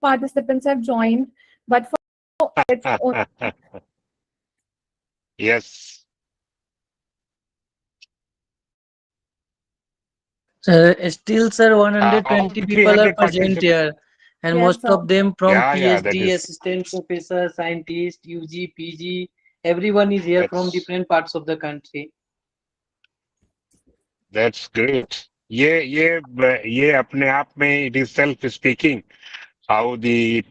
Participants have joined, but for it's only Yes. Still, sir, 120 people are 300 present participants. here, and yes, most sir. of them from Yeah, that PhD, is assistant professor, scientist, UG, PG. Everyone is here from that's different parts of the country. that's great. ये अपने आप में it is self speaking how the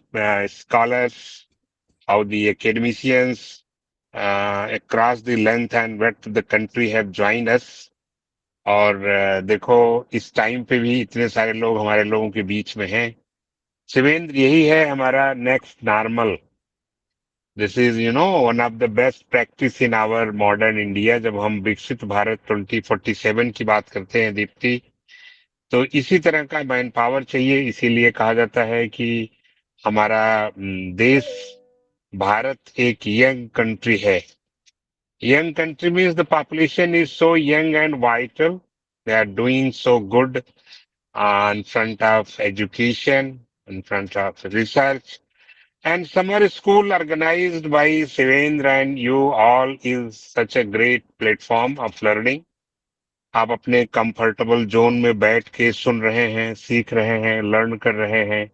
scholars, how the academicians across the length and breadth of the country have joined us. और देखो इस time पे भी इतने सारे लोग हमारे लोगों के बीच में हैं। शिवेंद्र, यही है हमारा next normal. This is one of the best practice in our modern India. जब हम विकसित भारत 2047 की बात करते हैं दीप्ति, तो इसी तरह का मैन पावर चाहिए। इसीलिए कहा जाता है कि हमारा देश भारत एक यंग कंट्री है। Young country means the population is so young and vital They are doing so good in front of education, in front of research. And summer school organized by Shivendra and you all is such a great platform of learning. आप अपने comfortable zone में बैठ के सुन रहे हैं, सीख रहे हैं, लर्न कर रहे हैं.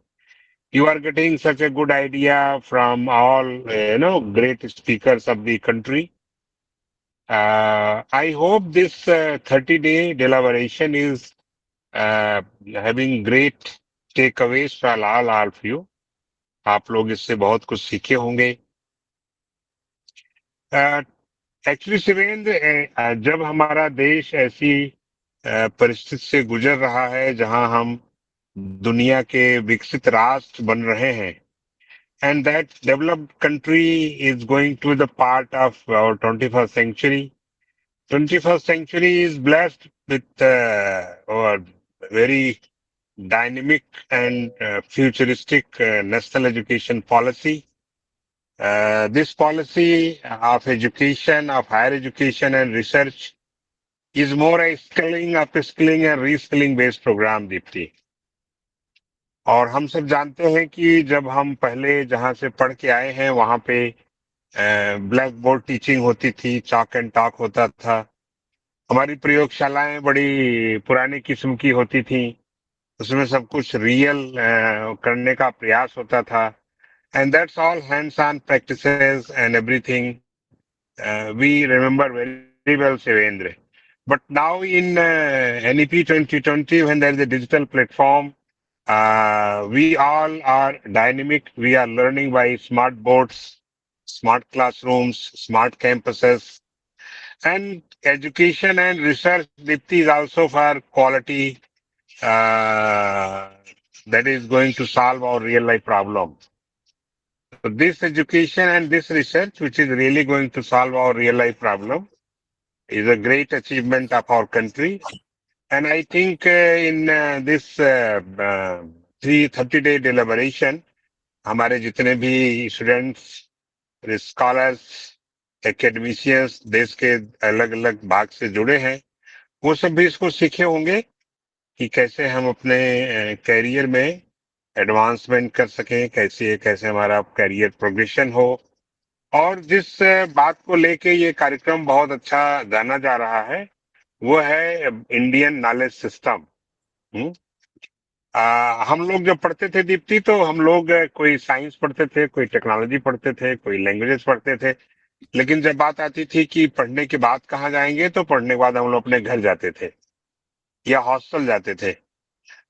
You are getting such a good idea from all, great speakers of the country. I hope this 30-day deliberation is having great takeaways for all of you. आप लोग इससे बहुत कुछ सीखे होंगे. एक्चुअली शिवेंद्र, जब हमारा देश ऐसी परिस्थिति से गुजर रहा है जहां हम दुनिया के विकसित राष्ट्र बन रहे हैं, and that developed country is going to the part of our 21st century. 21st century is blessed with our very dynamic and futuristic national education policy. This policy of education, of higher education and research is more a skilling, upskilling and reskilling based program, Deepti. और हम सब जानते हैं कि जब हम पहले जहां से पढ़ के आए हैं वहां पे ब्लैक बोर्ड टीचिंग होती थी, चॉक एंड टॉक होता था. हमारी प्रयोगशालाएं बड़ी पुरानी किस्म की होती थी, उसमें सब कुछ रियल करने का प्रयास होता था. And that's all hands-on practices and everything. We remember very well, Shivendra. But now in NEP 2020, when there is a digital platform, we all are dynamic. We are learning by smart boards, smart classrooms, smart campuses. And education and research, Dipti, is also for quality that is going to solve our real life problem. So this education and this research, which is really going to solve our real life problem, is a great achievement of our country. And I think in this 30-day deliberation, हमारे जितने भी students, scholars, academicians देश के अलग अलग भाग से जुड़े हैं, वो सब भी इसको सीखे होंगे कि कैसे हम अपने कैरियर में एडवांसमेंट कर सकें, कैसे हमारा कैरियर प्रोग्रेशन हो. और जिस बात को लेके ये कार्यक्रम बहुत अच्छा जाना जा रहा है वो है इंडियन नॉलेज सिस्टम. हम लोग जब पढ़ते थे दीप्ति, तो हम लोग कोई साइंस पढ़ते थे, कोई टेक्नोलॉजी पढ़ते थे, कोई लैंग्वेजेस पढ़ते थे, लेकिन जब बात आती थी कि पढ़ने के बाद कहाँ जाएंगे, तो पढ़ने के बाद हम लोग अपने घर जाते थे या हॉस्टल जाते थे.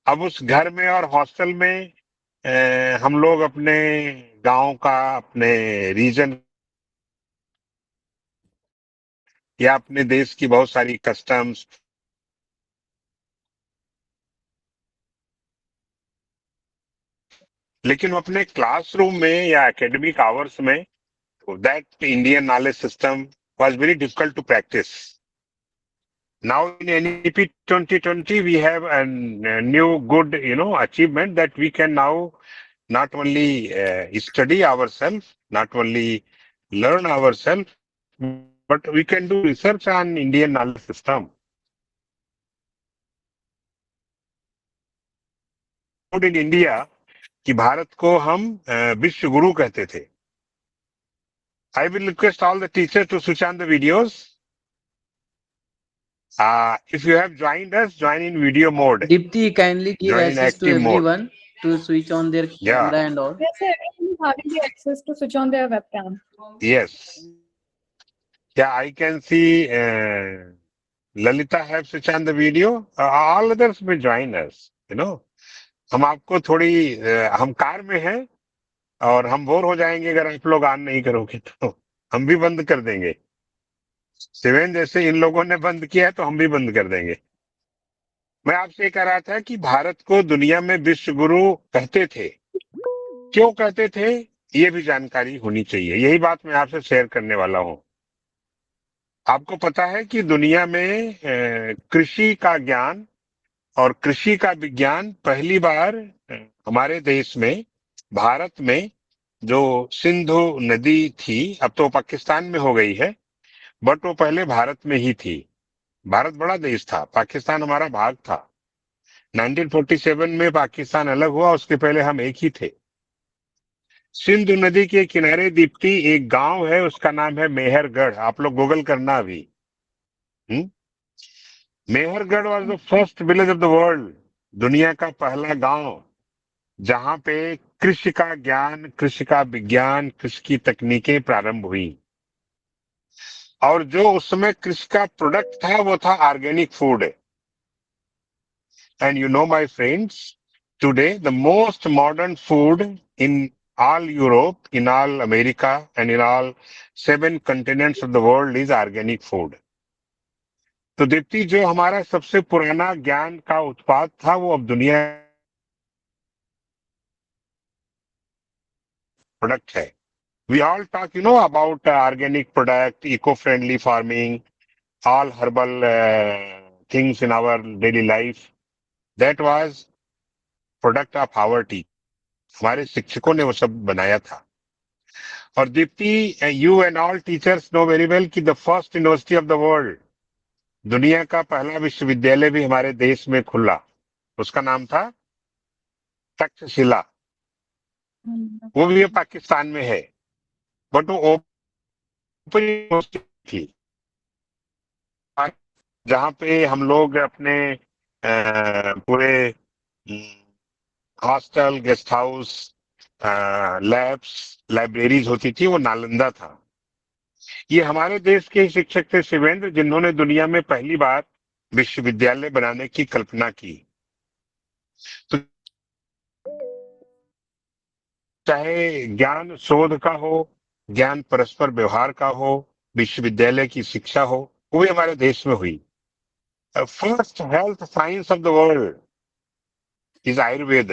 अब उस घर में और हॉस्टल में हम लोग अपने गांव का, अपने रीजन या अपने देश की बहुत सारी कस्टम्स, लेकिन अपने क्लासरूम में या एकेडमिक आवर्स में that Indian knowledge system was very difficult to practice. Now in NEP 2020, we have a new good, achievement that we can now not only study ourselves, not only learn ourselves, but we can do research on Indian knowledge system. In India, कि भारत को हम विश्व गुरु कहते थे. I will request all the teachers to switch on the videos. If you have joined us, join in video mode. Dipti, kindly give Join in access to active mode. everyone to switch on their camera and all. Yes, sir. Everyone is having the access to switch on their webcam. Yes. Yeah, I can see Lalita have switched on the video. All others may join us. हम आपको थोड़ी हम car में हैं और हम bore हो जाएंगे अगर आप लोग ऑन नहीं करोगे, तो हम भी बंद कर देंगे. शिवेन जैसे इन लोगों ने बंद किया है तो हम भी बंद कर देंगे. मैं आपसे कह रहा था कि भारत को दुनिया में विश्व गुरु कहते थे. क्यों कहते थे, ये भी जानकारी होनी चाहिए. यही बात मैं आपसे शेयर करने वाला हूं. आपको पता है कि दुनिया में कृषि का ज्ञान और कृषि का विज्ञान पहली बार हमारे देश में, भारत में, जो सिंधु नदी थी, अब तो पाकिस्तान में हो गई है, बट वो पहले भारत में ही थी. भारत बड़ा देश था, पाकिस्तान हमारा भाग था। 1947 में पाकिस्तान अलग हुआ, उसके पहले हम एक ही थे। सिंधु नदी के किनारे दीप्ति एक गांव है, उसका नाम है मेहरगढ़। आप लोग गूगल करना अभी। Mehrgarh was the first village of the world, दुनिया का पहला गांव जहां पे कृषि का ज्ञान, कृषि का विज्ञान, कृषि की तकनीकें प्रारंभ हुई। और जो उस समय कृषि का प्रोडक्ट था वो था organic food. And you know my friends, today the most modern food in all Europe, in all America, and in all 7 continents of the world is organic food. तो दीप्ति, जो हमारा सबसे पुराना ज्ञान का उत्पाद था वो अब दुनिया प्रोडक्ट है। We all talk, about organic product, eco-friendly farming, all herbal things in our daily life. That was product of our teachers. हमारे शिक्षकों ने वो सब बनाया था। और Deepti, you and all teachers know very well कि the first university of the world, दुनिया का पहला विश्वविद्यालय भी हमारे देश में खुला, उसका नाम था तक्षशिला। वो भी पाकिस्तान में है, बट वो ओपन यूनिवर्सिटी थी, जहां पे हम लोग अपने पूरे hostel, guest house, labs, libraries होती थी, वो नालंदा था। ये हमारे देश के शिक्षक थे शिवेंद्र, जिन्होंने दुनिया में पहली बार विश्वविद्यालय बनाने की कल्पना की। तो चाहे ज्ञान शोध का हो, ज्ञान परस्पर व्यवहार का हो, विश्वविद्यालय की शिक्षा हो, वो भी हमारे देश में हुई। First health science of the world is Ayurveda,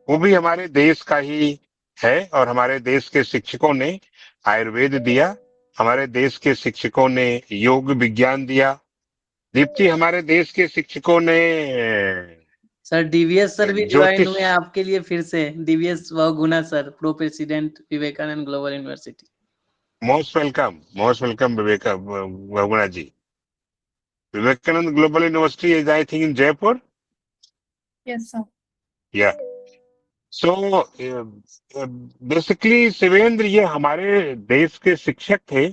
वो भी हमारे देश का ही है। और हमारे देश के शिक्षकों ने आयुर्वेद दिया, हमारे देश के शिक्षकों ने योग विज्ञान दिया। दीप्ति, हमारे देश के शिक्षकों ने सर डीवीएस सर भी ज्वाइन ज्योतिष, हुए आपके लिए फिर से। DVS Bahuguna sir, pro president Vivekananda global university. Most welcome Bahuguna ji. Vivekananda global university is I think in Jaipur. Yes, sir. या सो बेसिकली शिवेंद्र, ये हमारे देश के शिक्षक थे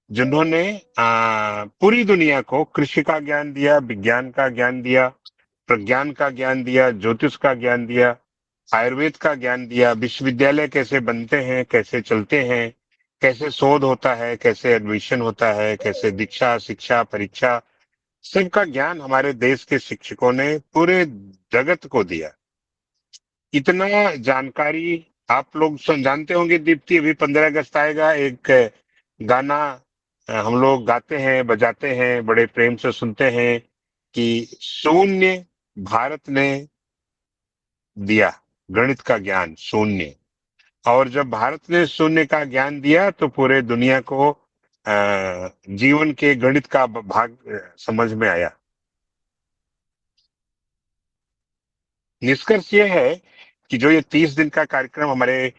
जिन्होंने पूरी दुनिया को कृषि का ज्ञान दिया, विज्ञान का ज्ञान दिया, प्रज्ञान का ज्ञान दिया, ज्योतिष का ज्ञान दिया, आयुर्वेद का ज्ञान दिया, विश्वविद्यालय कैसे बनते हैं, कैसे चलते हैं, कैसे शोध होता है, कैसे एडमिशन होता है, कैसे दीक्षा, शिक्षा, परीक्षा, सबका ज्ञान हमारे देश के शिक्षकों ने पूरे जगत को दिया। इतना जानकारी आप लोग जानते होंगे दीप्ति। अभी 15 अगस्त आएगा, एक गाना हम लोग गाते हैं, बजाते हैं, बड़े प्रेम से सुनते हैं कि शून्य भारत ने दिया गणित का ज्ञान, शून्य। और जब भारत ने शून्य का ज्ञान दिया तो पूरे दुनिया को जीवन के गणित का भाग समझ में आया। निष्कर्ष ये है कि जो ये 30 दिन का कार्यक्रम हमारे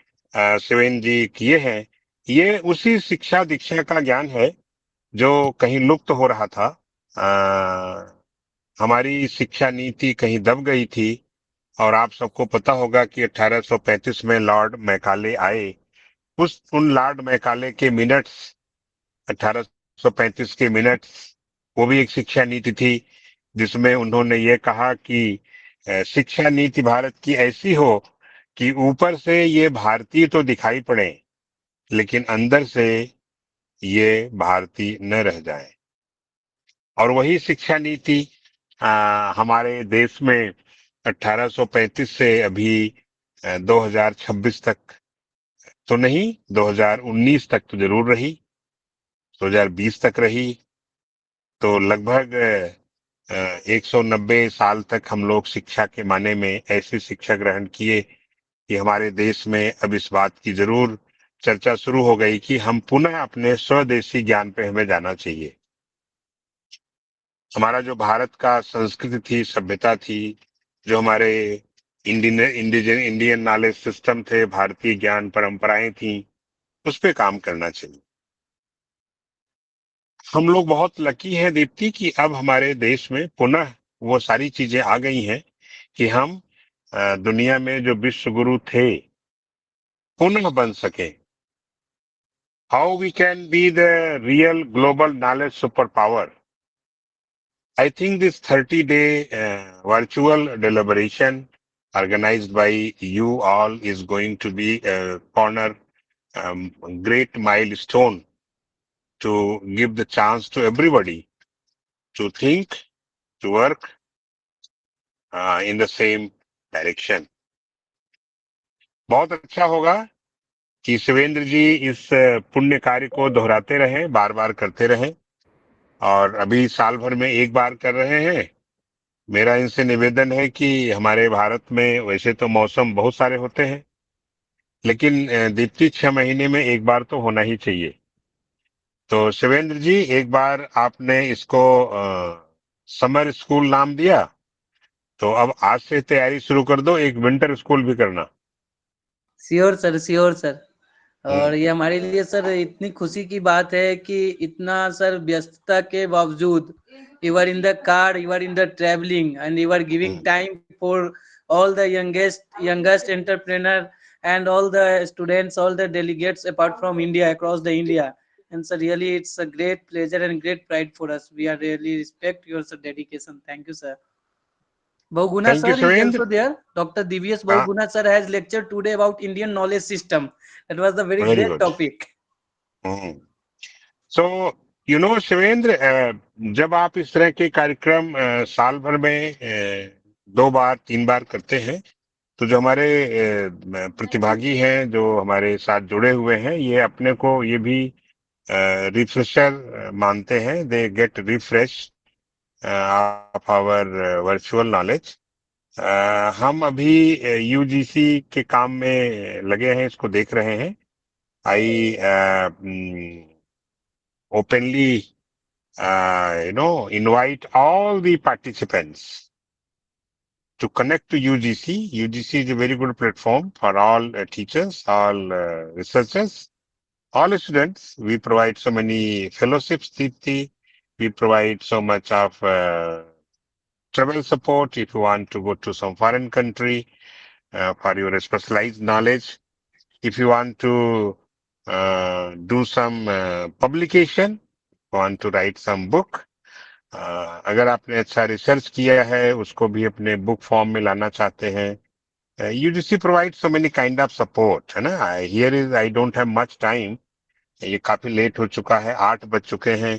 शिवेंद्र जी किए हैं, ये उसी शिक्षा दीक्षा का ज्ञान है जो कहीं लुप्त हो रहा था। हमारी शिक्षा नीति कहीं दब गई थी। और आप सबको पता होगा कि 1835 में लॉर्ड मैकाले आए। उन लॉर्ड मैकाले के मिनट्स, 1835 के मिनट्स, वो भी एक शिक्षा नीति थी जिसमें उन्होंने ये कहा कि शिक्षा नीति भारत की ऐसी हो कि ऊपर से ये भारतीय तो दिखाई पड़े लेकिन अंदर से ये भारतीय न रह जाए। और वही शिक्षा नीति हमारे देश में 1835 से अभी 2026 तक तो नहीं, 2019 तक तो जरूर रही, 2020 तक रही। तो लगभग 190 साल तक हम लोग शिक्षा के माने में ऐसी शिक्षा ग्रहण किए कि हमारे देश में अब इस बात की जरूर चर्चा शुरू हो गई कि हम पुनः अपने स्वदेशी ज्ञान पे हमें जाना चाहिए। हमारा जो भारत का संस्कृति थी, सभ्यता थी, जो हमारे इंडियन नॉलेज सिस्टम थे, भारतीय ज्ञान परंपराएं थी, उस पे काम करना चाहिए। हम लोग बहुत लकी हैं दीप्ति कि अब हमारे देश में पुनः वो सारी चीजें आ गई हैं कि हम दुनिया में जो विश्व गुरु थे पुनः बन सके. How we can be the real global knowledge superpower? I think this 30-day virtual deliberation organized by you all is going to be a great milestone to give the chance to everybody to think, to work in the same direction. बहुत अच्छा होगा कि शिवेंद्र जी इस पुण्य कार्य को दोहराते रहें, बार बार करते रहें, और अभी साल भर में एक बार कर रहे हैं. मेरा इनसे निवेदन है कि हमारे भारत में वैसे तो मौसम बहुत सारे होते हैं, लेकिन दीप्ति 6 महीने में एक बार तो होना ही चाहिए. तो शिवेंद्र जी, एक बार आपने इसको समर स्कूल नाम दिया, तो अब आज से तैयारी शुरू कर दो, एक विंटर स्कूल भी करना. Sure sir, sure sir. और ये हमारे लिए सर इतनी खुशी की बात है कि इतना सर व्यस्तता के बावजूद you are in the car, you are in the traveling, and you are giving time for all the youngest entrepreneur and all the students, all the delegates apart from India, across the India. And so really it's a great pleasure and great pride for us. We are really respect your sir dedication. Thank you, sir. Bhaguna Thank you, sir is Shivendra. also there. Dr. D.V.S. Bhaguna sir has lectured today about Indian knowledge system. That was the very great good topic. So, you know, Shivendra, जब आप इस तरह के कार्यक्रम साल भर में 2 बार 3 बार करते हैं, तो जो हमारे प्रतिभागी हैं, जो हमारे साथ जुड़े हुए हैं, ये अपने को ये भी रिफ्रेशर मानते हैं. They get refresh of our virtual knowledge. हम अभी यूजीसी के काम में लगे हैं, इसको देख रहे हैं. आई openly invite all the participants to connect to UGC. UGC is a very good platform for all teachers, all researchers, all students. We provide so many fellowships, Deepti. We provide so much of travel support if you want to go to some foreign country for your specialized knowledge. If you want to do some publication, want to write some book, अगर आपने अच्छा research किया है, उसको भी अपने book form में लाना चाहते हैं, UGC provide so many kind of support, है ना. Here is I don't have much time. ये काफी लेट हो चुका है, 8 बज चुके हैं.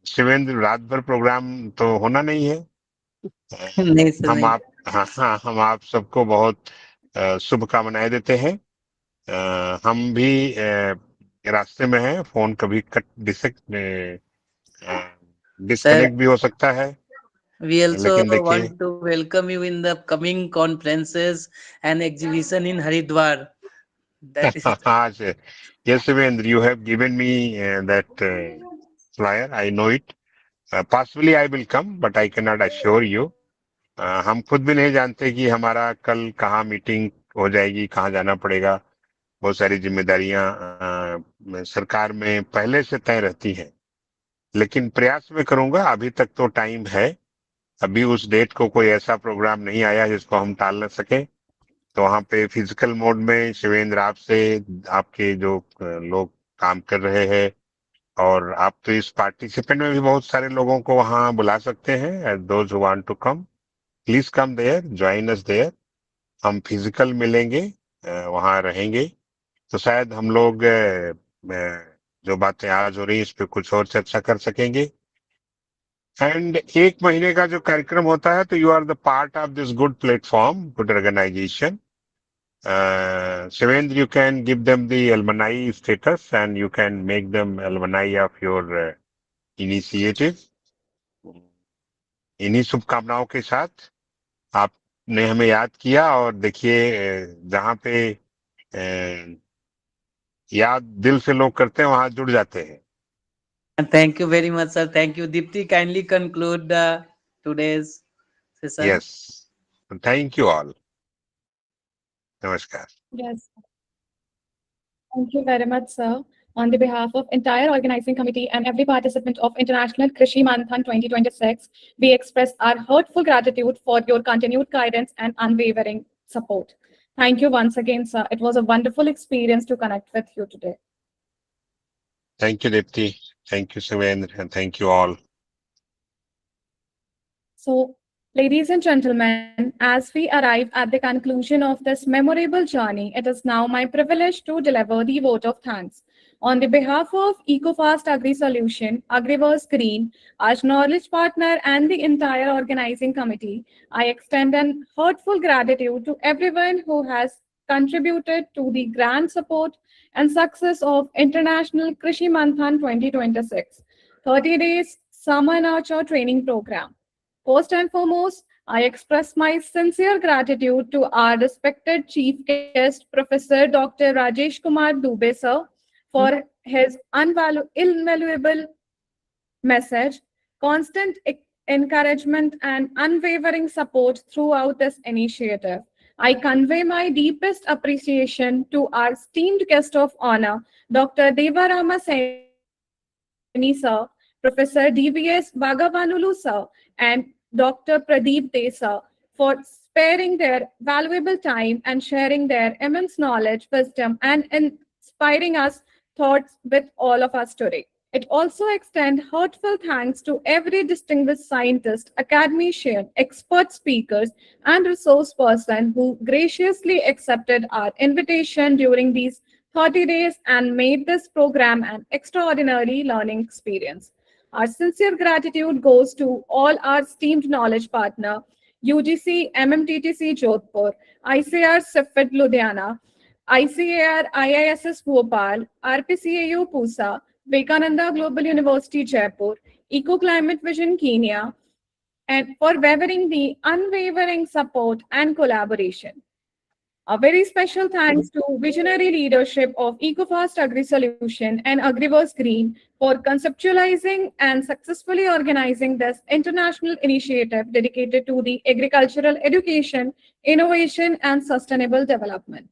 शिवेंद्र, रात भर प्रोग्राम तो होना नहीं है. नहीं सर, हम आप हम आप सबको बहुत शुभकामनाएं देते हैं. हम भी रास्ते में हैं, फोन कभी डिस्कनेक्ट भी हो सकता है. We also लेकिन देखिए, want to welcome you in the coming conferences and exhibition in Haridwar. That is yes, Shivendra, you have given me that flyer. I know it. Possibly I will come, but I cannot assure you. हम खुद भी नहीं जानते कि हमारा कल कहाँ meeting हो जाएगी, कहाँ जाना पड़ेगा. बहुत सारी जिम्मेदारियां सरकार में पहले से तय रहती हैं, लेकिन प्रयास में करूंगा. अभी तक तो टाइम है. अभी उस डेट को कोई ऐसा प्रोग्राम नहीं आया जिसको हम टाल न सके. तो वहां पे फिजिकल मोड में शिवेंद्र, आपसे, आपके जो लोग काम कर रहे हैं, और आप तो इस पार्टिसिपेंट में भी बहुत सारे लोगों को वहां बुला सकते हैं. Those who want to come, please come there, join us there. हम फिजिकल मिलेंगे, वहां रहेंगे, तो शायद हम लोग जो बातें आज हो रही है इस पे कुछ और चर्चा कर सकेंगे. एंड 1 महीने का जो कार्यक्रम होता है, तो you are the part of this good platform, good organisation. Shivendra, you can give them the alumni status and you can make them alumni of your initiative. इन्हीं शुभकामनाओं के साथ आपने हमें याद किया, और देखिए जहां पे याद दिल से लोग करते हैं, वहां जुड़ जाते हैं. Thank you very much, sir. Thank you. Deepti, kindly conclude today's session. Yes. Thank you all. Namaskar. Yes. Thank you very much, sir. On the behalf of entire organizing committee and every participant of International Krishi Manthan 2026, we express our heartfelt gratitude for your continued guidance and unwavering support. Thank you once again, sir. It was a wonderful experience to connect with you today. Thank you, Dipti. Thank you, Suvendra, and thank you all. So, ladies and gentlemen, as we arrive at the conclusion of this memorable journey, it is now my privilege to deliver the vote of thanks. On the behalf of EcoFast Agri Solution, Agriverse Green, our knowledge partner, and the entire organizing committee, I extend an heartfelt gratitude to everyone who has contributed to the grand support and success of International Krishi Manthan 2026, 30 days summer nurture training program. First and foremost, I express my sincere gratitude to our respected chief guest, Professor Dr. Rajesh Kumar Dubey, sir, for his invaluable message, constant encouragement, and unwavering support throughout this initiative. I convey my deepest appreciation to our esteemed guest of honor, Dr. Deva Saini, sir, Professor D.V.S. Bhagavanulu, sir, and Dr. Pradip, sir, for sparing their valuable time and sharing their immense knowledge, wisdom, and inspiring us thoughts with all of us today. It also extends heartfelt thanks to every distinguished scientist, academician, expert speakers, and resource person who graciously accepted our invitation during these 30 days and made this program an extraordinary learning experience. Our sincere gratitude goes to all our esteemed knowledge partner, UGC MMTTC Jodhpur, ICAR Sifat Ludhiana, ICAR IISS Bhopal, RPCAU Pusa, Vivekananda Global University Jaipur, Eco Climate Vision Kenya, and for wavering the unwavering support and collaboration. A very special thanks to visionary leadership of EcoFast Agri Solution and Agriverse Green for conceptualizing and successfully organizing this international initiative dedicated to the agricultural education, innovation, and sustainable development.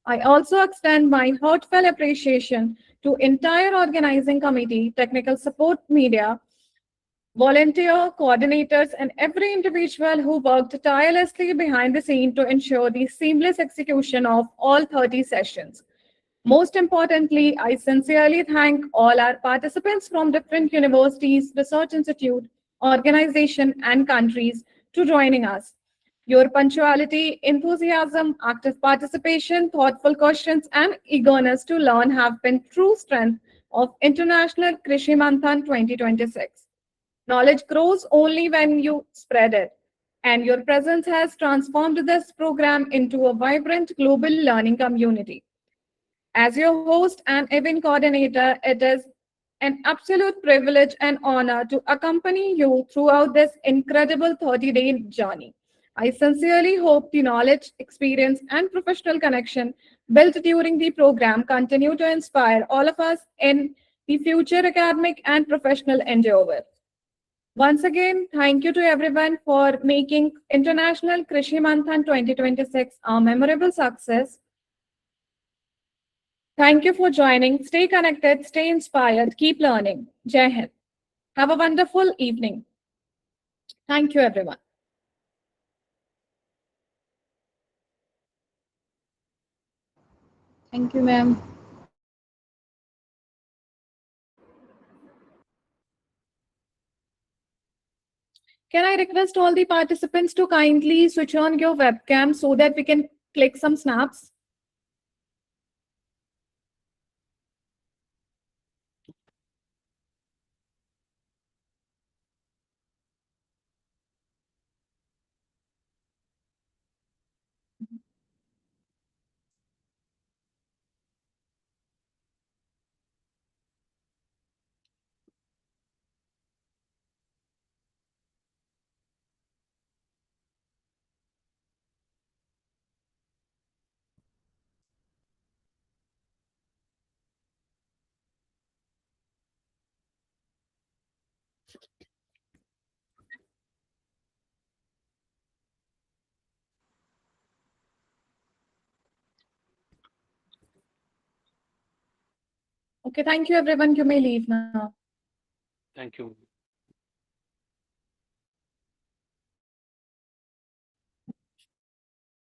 I also extend my heartfelt appreciation to entire organizing committee, technical support media, volunteer coordinators, and every individual who worked tirelessly behind the scene to ensure the seamless execution of all 30 sessions. Most importantly, I sincerely thank all our participants from different universities, research institute, organization, and countries to joining us. Your punctuality, enthusiasm, active participation, thoughtful questions, and eagerness to learn have been true strength of International Krishi Manthan 2026. Knowledge grows only when you spread it, and your presence has transformed this program into a vibrant global learning community. As your host and event coordinator, it is an absolute privilege and honor to accompany you throughout this incredible 30-day journey. I sincerely hope the knowledge, experience, and professional connection built during the program continue to inspire all of us in the future academic and professional endeavor. Once again, thank you to everyone for making International Krishi Manthan 2026 a memorable success. Thank you for joining. Stay connected, stay inspired, keep learning. Jai Hind. Have a wonderful evening. Thank you, everyone. Thank you, ma'am. Can I request all the participants to kindly switch on your webcam so that we can click some snaps? Okay, thank you everyone. You may leave now. Thank you.